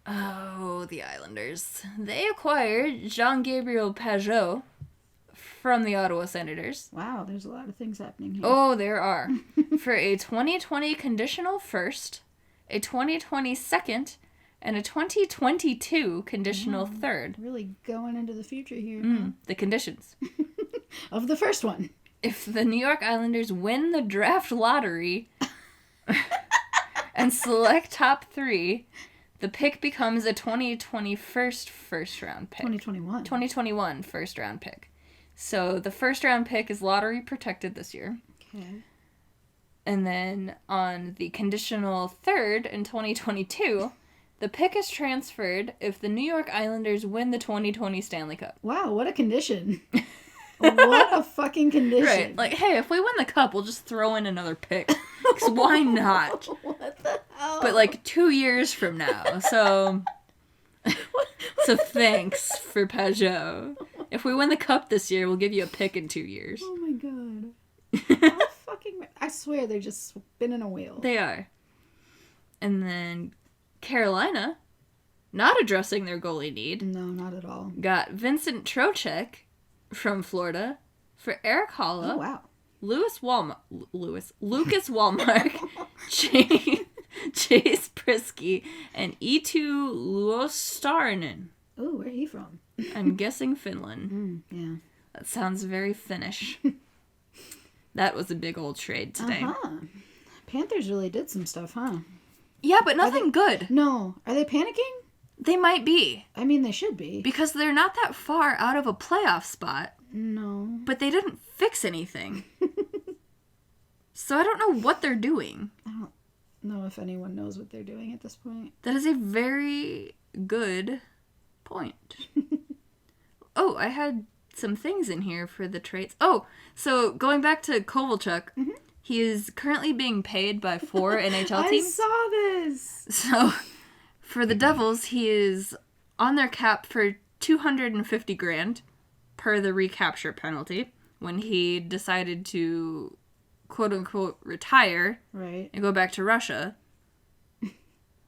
Oh, the Islanders. They acquired Jean-Gabriel Pageau from the Ottawa Senators.
Wow, there's a lot of things happening here.
Oh, there are. For a 2020 conditional first, a 2020 second, and a 2022 conditional third.
Really going into the future here.
The conditions.
Of the first one.
If the New York Islanders win the draft lottery and select top 3, the pick becomes a 2021 first-round pick. 2021 first-round pick. So the first-round pick is lottery protected this year.
Okay.
And then on the conditional third in 2022, the pick is transferred if the New York Islanders win the 2020 Stanley Cup.
Wow, what a condition. What a fucking condition.
Right. Like, hey, if we win the cup, we'll just throw in another pick. Because why not?
What the hell?
But, like, 2 years from now. So thanks for Pageau. If we win the cup this year, we'll give you a pick in 2 years.
Oh my god. How fucking... I swear they're just spinning a wheel.
They are. And then Carolina, not addressing their goalie need.
No, not at all.
Got Vincent Trocheck from Florida for Eric Holla.
Oh, wow.
Lucas Wallmark, Chase Prisky, and Eetu Luostarinen.
Ooh, where are he from?
I'm guessing Finland.
Yeah.
That sounds very Finnish. That was a big old trade today.
Uh-huh. Panthers really did some stuff, huh?
Yeah, but nothing good.
No. Are they panicking?
They might be.
I mean, they should be.
Because they're not that far out of a playoff spot.
No.
But they didn't fix anything. So I don't know what they're doing.
I don't know if anyone knows what they're doing at this point.
That is a very good point. Oh, I had some things in here for the trades. Oh, so going back to Kovalchuk, he is currently being paid by 4 NHL teams.
I saw this!
So, for the Devils, he is on their cap for $250,000 per the recapture penalty when he decided to quote-unquote retire
right.
and go back to Russia. But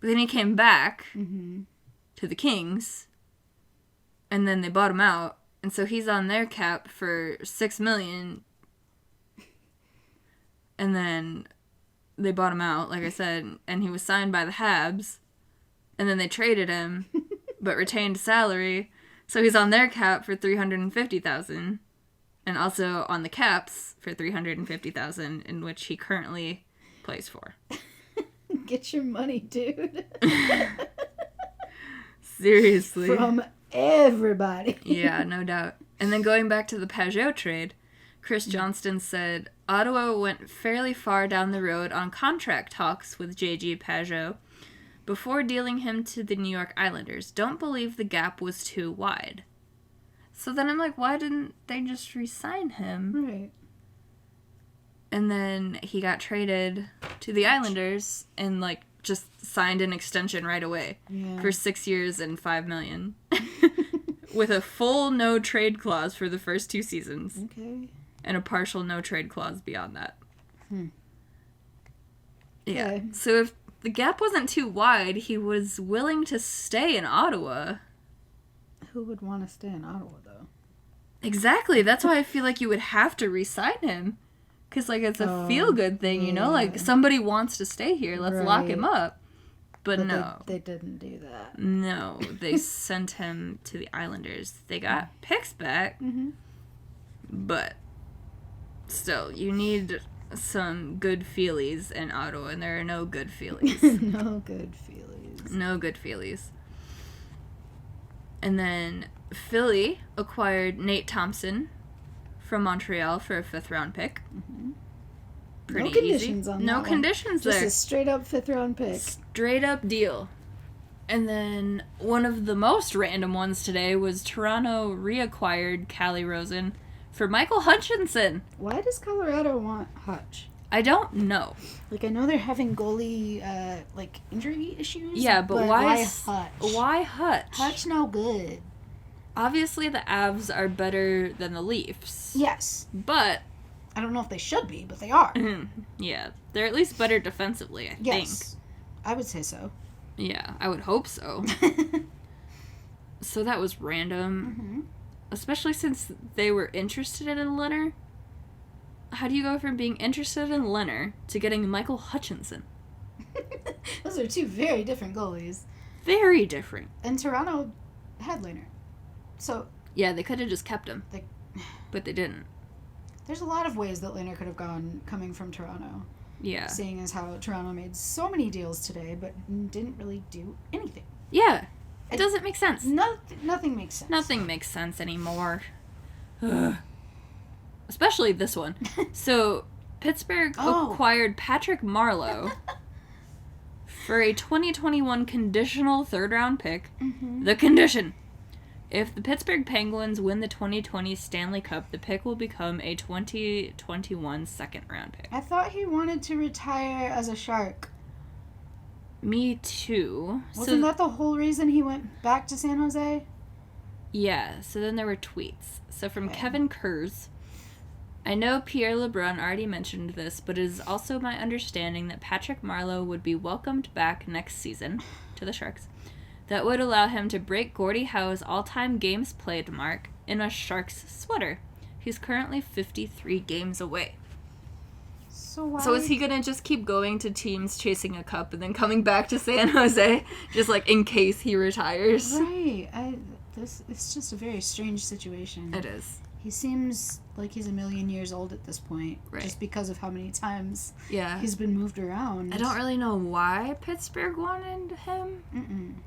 then he came back to the Kings, and then they bought him out, and so he's on their cap for $6 million. And then they bought him out, like I said, and he was signed by the Habs, and then they traded him, but retained salary, so he's on their cap for $350,000, and also on the Caps for $350,000, in which he currently plays for.
Get your money, dude.
Seriously.
From everybody.
Yeah, no doubt. And then going back to the Pajot trade, Chris Johnston said, Ottawa went fairly far down the road on contract talks with J.G. Pajot before dealing him to the New York Islanders. Don't believe the gap was too wide. So then I'm like, why didn't they just re-sign him?
Right.
And then he got traded to the Islanders and, like, just signed an extension right away for 6 years and $5 million. With a full no-trade clause for the first 2 seasons.
Okay.
And a partial no-trade clause beyond that. Yeah.
Okay.
So if the gap wasn't too wide, he was willing to stay in Ottawa.
Who would want to stay in Ottawa, though?
Exactly. That's why I feel like you would have to re-sign him. Because, like, it's a feel-good thing, you know? Like, somebody wants to stay here. Let's lock him up. But no.
They didn't do that.
No. They sent him to the Islanders. They got picks back. But still, you need some good feelies in Ottawa, and there are no good feelies.
No good feelings.
No good feelies. And then Philly acquired Nate Thompson from Montreal for a 5th-round pick. Pretty
no conditions
easy.
on
No
that
conditions
one.
there.
Just a straight-up 5th-round pick.
Straight-up deal. And then one of the most random ones today was Toronto reacquired Callie Rosen for Michael Hutchinson.
Why does Colorado want Hutch?
I don't know.
Like, I know they're having goalie, injury issues.
Yeah, but why
Hutch?
Why Hutch?
Hutch no good.
Obviously, the Avs are better than the Leafs.
Yes.
But...
I don't know if they should be, but they are.
Yeah. They're at least better defensively, I think.
Yes. I would say so.
Yeah, I would hope so. So that was random. Especially since they were interested in Leonard. How do you go from being interested in Leonard to getting Michael Hutchinson?
Those are 2 very different goalies.
Very different.
And Toronto had Leonard. So...
Yeah, they could have just kept him. But they didn't.
There's a lot of ways that Leonard could have gone coming from Toronto.
Yeah.
Seeing as how Toronto made so many deals today, but didn't really do anything.
Yeah. It doesn't make sense.
Nothing makes sense.
Nothing makes sense anymore. Especially this one. So, Pittsburgh acquired Patrick Marleau for a 2021 conditional 3rd-round pick. The condition: if the Pittsburgh Penguins win the 2020 Stanley Cup, the pick will become a 2021 2nd-round pick.
I thought he wanted to retire as a Shark.
Me too.
Wasn't that the whole reason he went back to San Jose?
Yeah, so then there were tweets. So from Kevin Kurz, I know Pierre LeBrun already mentioned this, but it is also my understanding that Patrick Marleau would be welcomed back next season to the Sharks. That would allow him to break Gordie Howe's all-time games played mark in a Sharks sweater. He's currently 53 games away. So is he gonna just keep going to teams chasing a cup and then coming back to San Jose, just like in case he retires?
Right. It's just a very strange situation.
It is.
He seems like he's a million years old at this point, just because of how many times he's been moved around.
I don't really know why Pittsburgh wanted him.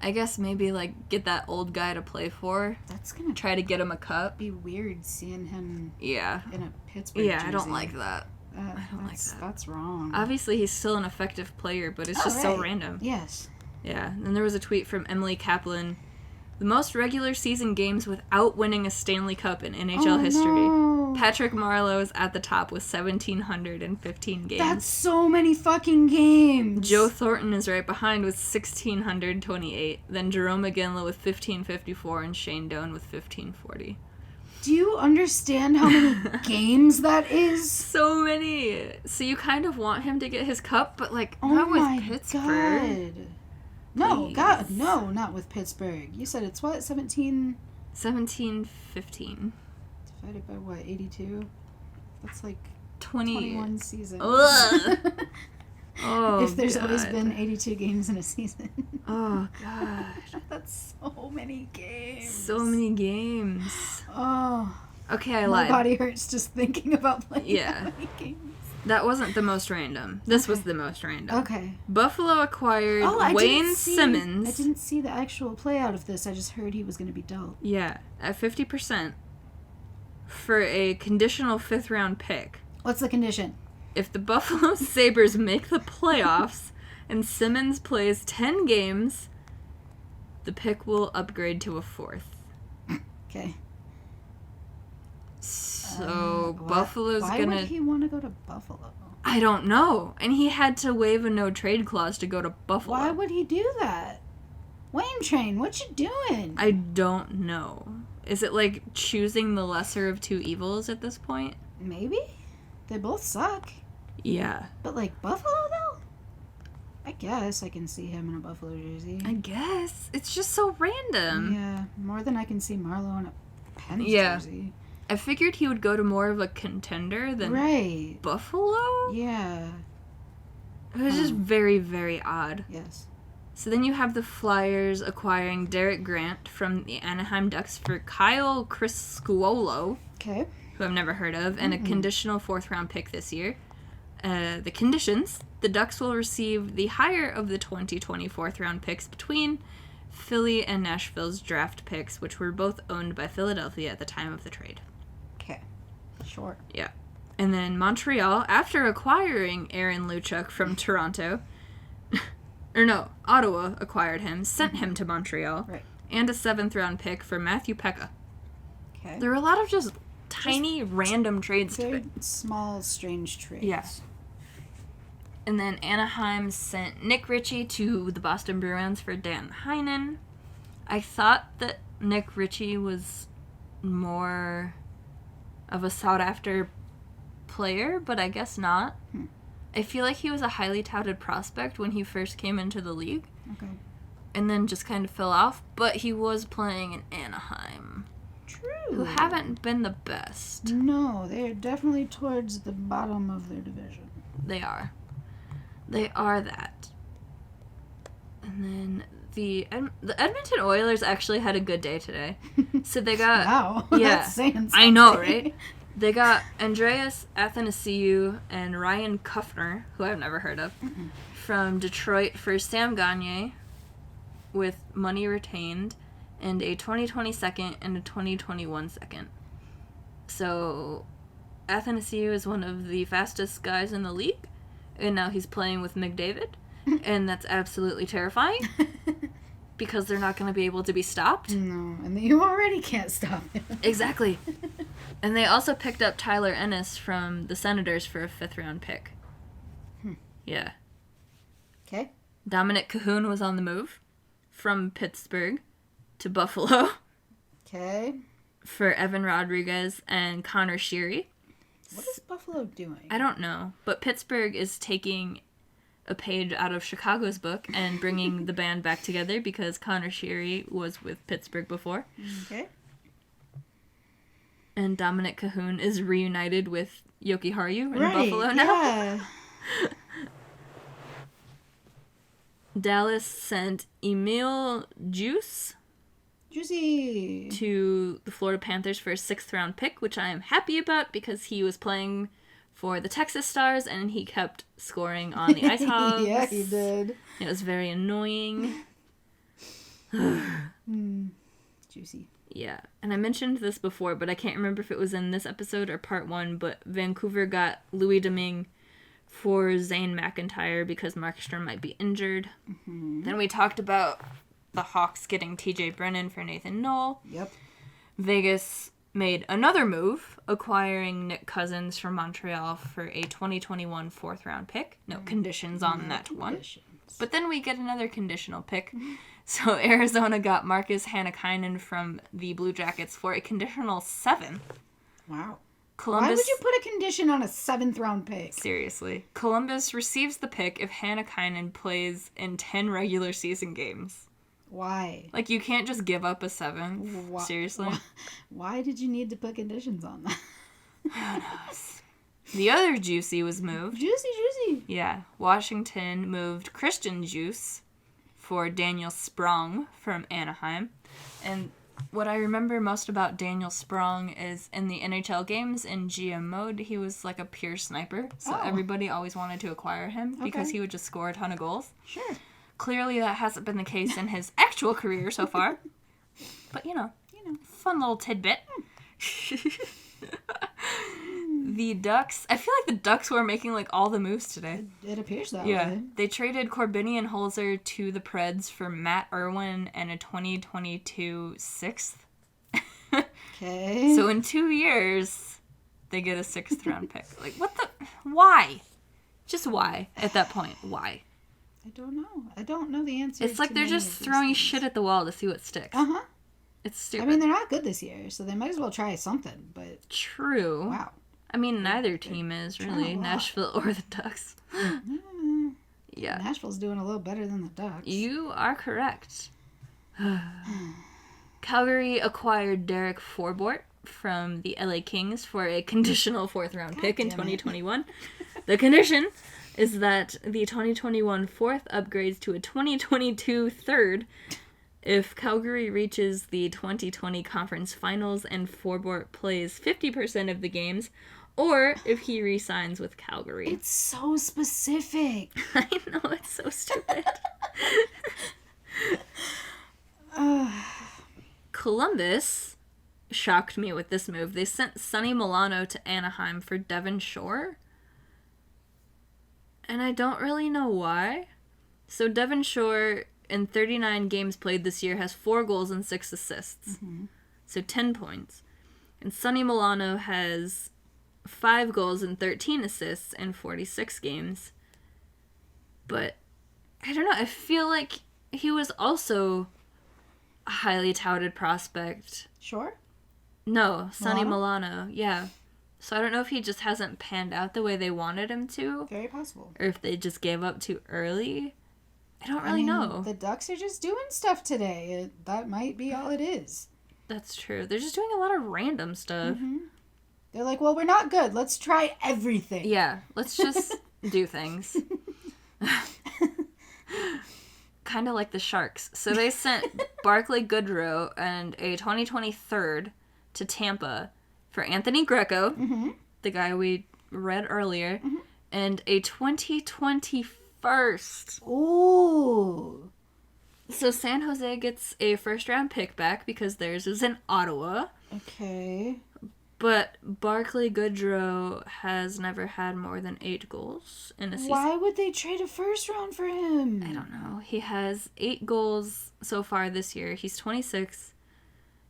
I guess maybe like get that old guy to play for.
That's gonna
try to get him a cup.
Be weird seeing him.
In
a Pittsburgh.
Yeah,
jersey.
I don't like that. I don't like that.
That's wrong.
Obviously, he's still an effective player, but it's just so random.
Yes.
Yeah. And there was a tweet from Emily Kaplan. The most regular season games without winning a Stanley Cup in NHL history.
No.
Patrick Marleau is at the top with 1,715 games.
That's so many fucking games.
Joe Thornton is right behind with 1,628. Then Jerome McGinley with 1,554 and Shane Doan with 1,540.
Do you understand how many games that is?
So many. So you kind of want him to get his cup, but like not with Pittsburgh.
God. No, God, no, not with Pittsburgh. You said it's what, 17?
1715.
Divided by what, 82? That's like
21
seasons.
Ugh. Oh,
if there's always been 82 games in a season.
Oh, God.
That's so many games.
So many games.
Oh.
Okay, I lied.
My body hurts just thinking about playing that many games.
That wasn't the most random. This was the most random.
Okay.
Buffalo acquired Wayne Simmons.
I didn't see the actual play out of this. I just heard he was going to be dealt.
Yeah, at 50% for a conditional 5th-round pick.
What's the condition?
If the Buffalo Sabres make the playoffs and Simmons plays 10 games, the pick will upgrade to a 4th.
Okay.
So Buffalo's
why
gonna...
Why would he want to go to Buffalo?
I don't know. And he had to waive a no-trade clause to go to Buffalo.
Why would he do that? Wayne Train, what you doing?
I don't know. Is it like choosing the lesser of two evils at this point?
Maybe. They both suck.
Yeah.
But like Buffalo though? I guess I can see him in a Buffalo jersey.
I guess. It's just so random.
Yeah, more than I can see Marlowe in a Pens jersey.
I figured he would go to more of a contender than Buffalo.
Yeah.
It was just very, very odd.
Yes.
So then you have the Flyers acquiring Derek Grant from the Anaheim Ducks for Kyle Criscuolo, who I've never heard of, and a conditional 4th-round pick this year. The conditions: the Ducks will receive the higher of the 2020 4th-round picks between Philly and Nashville's draft picks, which were both owned by Philadelphia at the time of the trade.
Okay. Sure.
Yeah. And then Montreal, after acquiring Aaron Luchuk from Toronto, Ottawa acquired him, sent him to Montreal, and a 7th-round pick for Matthew Pekka.
Okay.
There were a lot of just tiny, random trades
very
to it.
Small, strange trades.
Yes. And then Anaheim sent Nick Ritchie to the Boston Bruins for Dan Heinen. I thought that Nick Ritchie was more of a sought-after player, but I guess not. I feel like he was a highly touted prospect when he first came into the league.
Okay.
And then just kind of fell off, but he was playing in Anaheim.
True.
Who haven't been the best.
No, they're definitely towards the bottom of their division.
They are. They are that. And then the Edmonton Oilers actually had a good day today. So they got...
Wow.
Yeah.
That's saying something.
I know, right? They got Andreas Athanasiou and Ryan Kuffner, who I've never heard of, from Detroit for Sam Gagner with money retained and a 2020 second and a 2021 second. So Athanasiou is one of the fastest guys in the league, and now he's playing with McDavid, and that's absolutely terrifying because they're not going to be able to be stopped.
No, and you already can't stop him.
Exactly. And they also picked up Tyler Ennis from the Senators for a 5th-round pick. Yeah.
Okay.
Dominic Cahoon was on the move from Pittsburgh to Buffalo.
Okay.
For Evan Rodriguez and Connor Sheary.
What is Buffalo doing?
I don't know, but Pittsburgh is taking a page out of Chicago's book and bringing the band back together because Connor Sheary was with Pittsburgh before.
Okay.
And Dominic Cahoon is reunited with Yoki Haru in Buffalo now.
Yeah.
Dallas sent Emil Juice
Juicy
to the Florida Panthers for a 6th-round pick, which I am happy about because he was playing for the Texas Stars and he kept scoring on the Ice Hogs.
Yeah, he did.
It was very annoying.
Juicy.
Yeah, and I mentioned this before, but I can't remember if it was in this episode or part 1, but Vancouver got Louis Domingue for Zane McIntyre because Markstrom might be injured. Then we talked about the Hawks getting TJ Brennan for Nathan Knoll.
Yep.
Vegas made another move, acquiring Nick Cousins from Montreal for a 2021 4th-round pick. No conditions on that one. But then we get another conditional pick. So Arizona got Marcus Hannakainen from the Blue Jackets for a conditional 7.
Wow.
Columbus,
why would you put a condition on a 7th-round pick?
Seriously. Columbus receives the pick if Hannakainen plays in 10 regular season games.
Why?
Like, you can't just give up a 7th. Seriously.
Why did you need to put conditions on that?
Who knows? The other Juicy was moved.
Juicy.
Yeah. Washington moved Christian Juice for Daniel Sprong from Anaheim. And what I remember most about Daniel Sprong is in the NHL games in GM mode, he was like a pure sniper. So everybody always wanted to acquire him because he would just score a ton of goals.
Sure.
Clearly that hasn't been the case in his actual career so far. But, fun little tidbit. The Ducks, I feel like the Ducks were making like all the moves today.
It appears that way.
They traded Corbinian Holzer to the Preds for Matt Irwin and a 2022 sixth.
Okay.
So in 2 years, they get a 6th round pick. Like, what the? Why? Just why at that point? Why?
I don't know. I don't know the answer.
It's like they're just throwing shit at the wall to see what sticks.
Uh-huh.
It's stupid.
I mean, they're not good this year, so they might as well try something, but...
True.
Wow.
I mean, neither team is, really. Nashville or the Ducks. Yeah.
Nashville's doing a little better than the Ducks.
You are correct. Calgary acquired Derek Forbort from the LA Kings for a conditional 4th round pick in 2021. The condition is that the 2021 4th upgrades to a 2022 3rd if Calgary reaches the 2020 conference finals and Forbort plays 50% of the games, or if he re-signs with Calgary.
It's so specific.
I know, it's so stupid. Columbus shocked me with this move. They sent Sonny Milano to Anaheim for Devon Shore. And I don't really know why. So Devon Shore, in 39 games played this year, has 4 goals and 6 assists. Mm-hmm. So 10 points. And Sonny Milano has 5 goals and 13 assists in 46 games. But, I don't know, I feel like he was also a highly touted prospect.
Sure?
No, Sonny Milano, yeah. So I don't know if he just hasn't panned out the way they wanted him to.
Very possible.
Or if they just gave up too early. I don't really know.
The Ducks are just doing stuff today. That might be all it is.
That's true. They're just doing a lot of random stuff.
Mm-hmm. They're like, well, we're not good. Let's try everything.
Yeah, let's just do things. Kind of like the Sharks. So they sent Barclay Goodrow and a 2020 3rd to Tampa for Anthony Greco, the guy we read earlier, and a 2020 1st.
Ooh.
So San Jose gets a 1st round pick back because theirs is in Ottawa.
Okay.
But Barclay Goodrow has never had more than 8 goals in a season.
Why would they trade a 1st round for him?
I don't know. He has 8 goals so far this year. He's 26.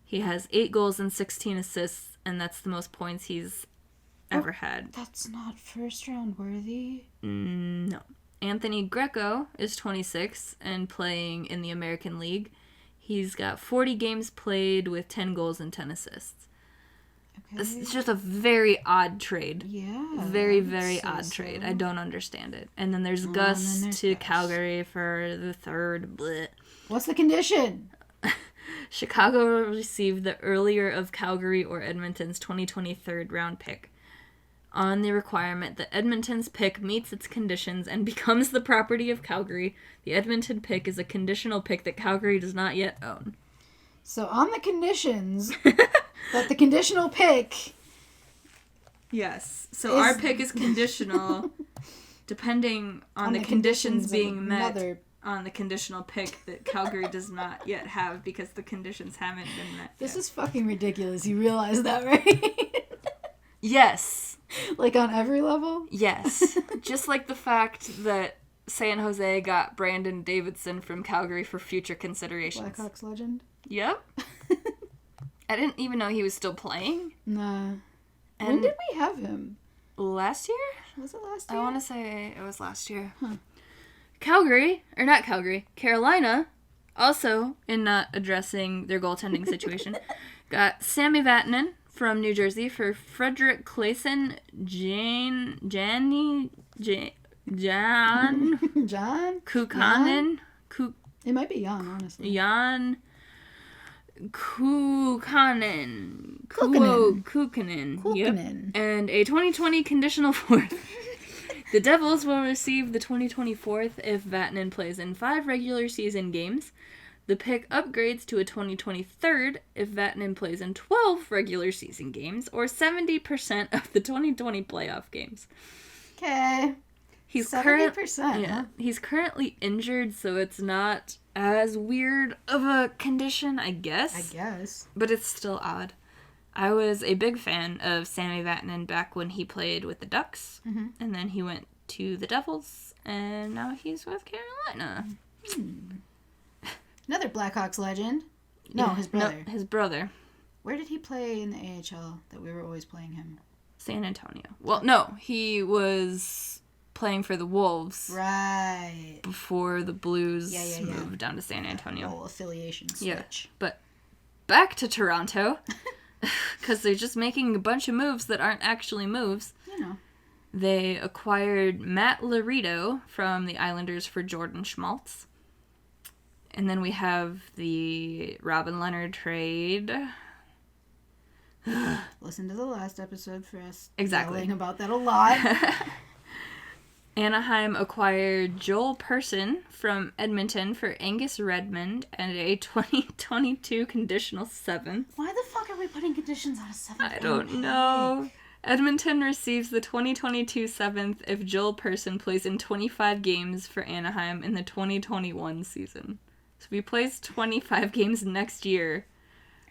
He has 8 goals and 16 assists, and that's the most points he's ever had.
That's not 1st round worthy.
No. Anthony Greco is 26 and playing in the American League. He's got 40 games played with 10 goals and 10 assists. Okay. It's just a very odd trade.
Yeah.
Very, very odd trade. I don't understand it. And then there's Gus to Calgary for the 3rd. Blech.
What's the condition?
Chicago received the earlier of Calgary or Edmonton's 2020 3rd round pick on the requirement that Edmonton's pick meets its conditions and becomes the property of Calgary. The Edmonton pick is a conditional pick that Calgary does not yet own.
So on the conditions that the conditional pick...
Yes. So our pick is conditional depending on the conditions being met on the conditional pick that Calgary does not yet have because the conditions haven't been met
This
yet.
is fucking ridiculous. You realize that, right?
Yes.
Like on every level?
Yes. Just like the fact that San Jose got Brandon Davidson from Calgary for future considerations.
Blackhawks legend?
Yep. I didn't even know he was still playing.
Nah.
And
when did we have him?
Last year?
Was it last year?
I want to say it was last year.
Huh.
Carolina, also in not addressing their goaltending situation, got Sammy Vatanen from New Jersey for Frederick Claesson, John Kukkonen.
It might be Jan, honestly.
Jan Kukkonen. Yep. And a 2020 conditional 4th. The Devils will receive the 2024th if Vatanen plays in 5 regular season games. The pick upgrades to a 2023 if Vatanen plays in 12 regular season games or 70% of the 2020 playoff games.
Okay.
He's
70%.
Yeah, he's currently injured, so it's not as weird of a condition, I guess. But it's still odd. I was a big fan of Sammy Vatanen back when he played with the Ducks, and then he went to the Devils, and now he's with Carolina.
Another Blackhawks legend. No, his brother.
No, his brother.
Where did he play in the AHL that we were always playing him?
San Antonio. Well, no, he was playing for the Wolves.
Right.
Before the Blues moved down to San Antonio.
Whole affiliation switch.
Yeah, but back to Toronto, because they're just making a bunch of moves that aren't actually moves.
You know.
They acquired Matt Laredo from the Islanders for Jordan Schmaltz. And then we have the Robin Leonard trade.
Listen to the last episode for us.
Exactly.
Yelling about that a lot.
Anaheim acquired Joel Person from Edmonton for Angus Redmond and a 2022 conditional 7th.
Why the fuck are we putting conditions on a 7th?
I don't know. Edmonton receives the 2022 7th if Joel Person plays in 25 games for Anaheim in the 2021 season. So if he plays 25 games next year,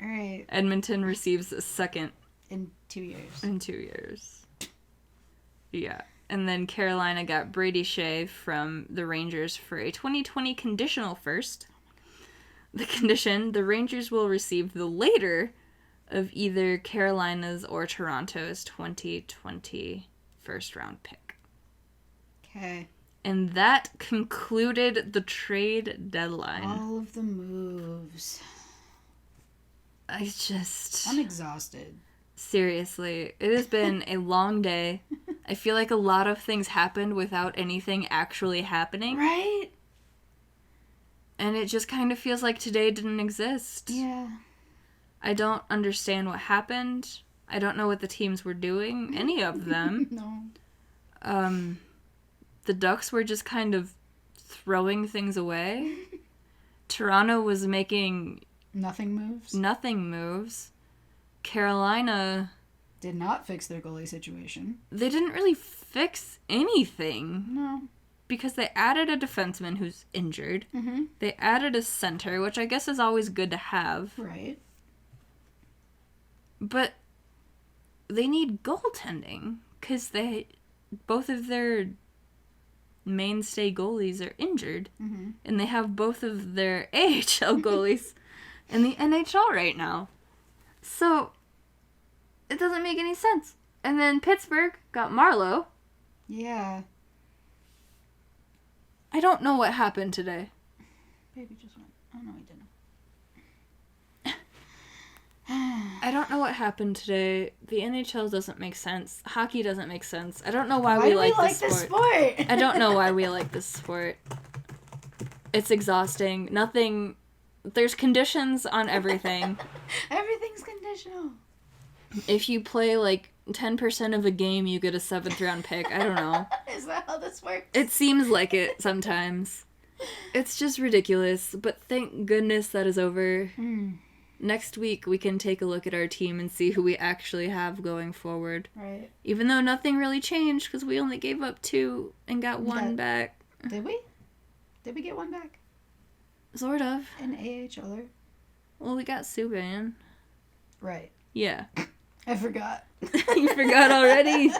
all right,
Edmonton receives a 2nd.
In 2 years.
In 2 years. Yeah. And then Carolina got Brady Shea from the Rangers for a 2020 conditional 1st. The condition, the Rangers will receive the later of either Carolina's or Toronto's 2020 first-round pick.
Okay.
And that concluded the trade deadline.
All of the moves.
I'm
exhausted.
Seriously, it has been a long day. I feel like a lot of things happened without anything actually happening.
Right?
And it just kind of feels like today didn't exist.
Yeah.
I don't understand what happened. I don't know what the teams were doing, any of them.
No.
The Ducks were just kind of throwing things away. Toronto was making
nothing moves.
Carolina
did not fix their goalie situation.
They didn't really fix anything.
No.
Because they added a defenseman who's injured.
Mm-hmm.
They added a center, which I guess is always good to have.
Right.
But they need goaltending because both of their mainstay goalies are injured, and they have both of their AHL goalies in the NHL right now. So it doesn't make any sense. And then Pittsburgh got Marlowe.
Yeah.
I don't know what happened today.
Baby just went. Oh no, he didn't.
I don't know what happened today. The NHL doesn't make sense. Hockey doesn't make sense. I don't know why we like this sport. I don't know why we like this sport. It's exhausting. There's conditions on everything.
Everything's conditional.
If you play like 10% of a game, you get a 7th round pick. I don't know.
Is that how this works?
It seems like it sometimes. It's just ridiculous, but thank goodness that is over. Next week, we can take a look at our team and see who we actually have going forward.
Right.
Even though nothing really changed, because we only gave up 2 and got 1 back.
Did we? Did we get 1 back?
Sort of.
An AHLer?
Well, we got Subban.
Right.
Yeah.
I forgot.
You forgot already?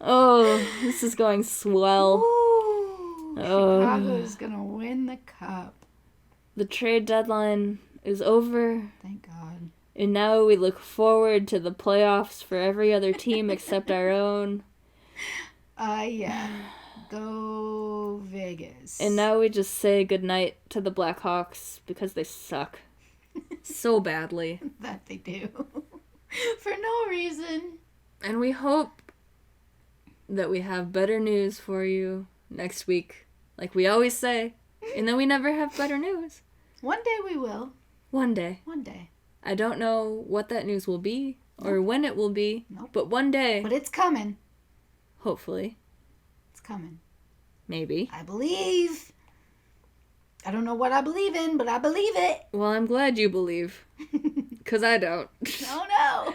Oh, this is going swell.
Ooh, Chicago's gonna win the cup.
The trade deadline is over.
Thank God.
And now we look forward to the playoffs for every other team except our own.
Yeah. Go Vegas.
And now we just say goodnight to the Blackhawks because they suck. So badly.
That they do. For no reason.
And we hope that we have better news for you next week, like we always say. And then we never have better news.
One day we will.
One day.
One day.
I don't know what that news will be or when it will be, but one day.
But it's coming.
Hopefully.
It's coming.
Maybe.
I believe. I don't know what I believe in, but I believe it.
Well, I'm glad you believe. Because I don't.
Oh, no.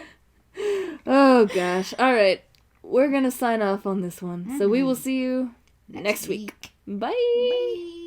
Oh, gosh. All right. We're going to sign off on this one. So we will see you next week. Bye.
Bye.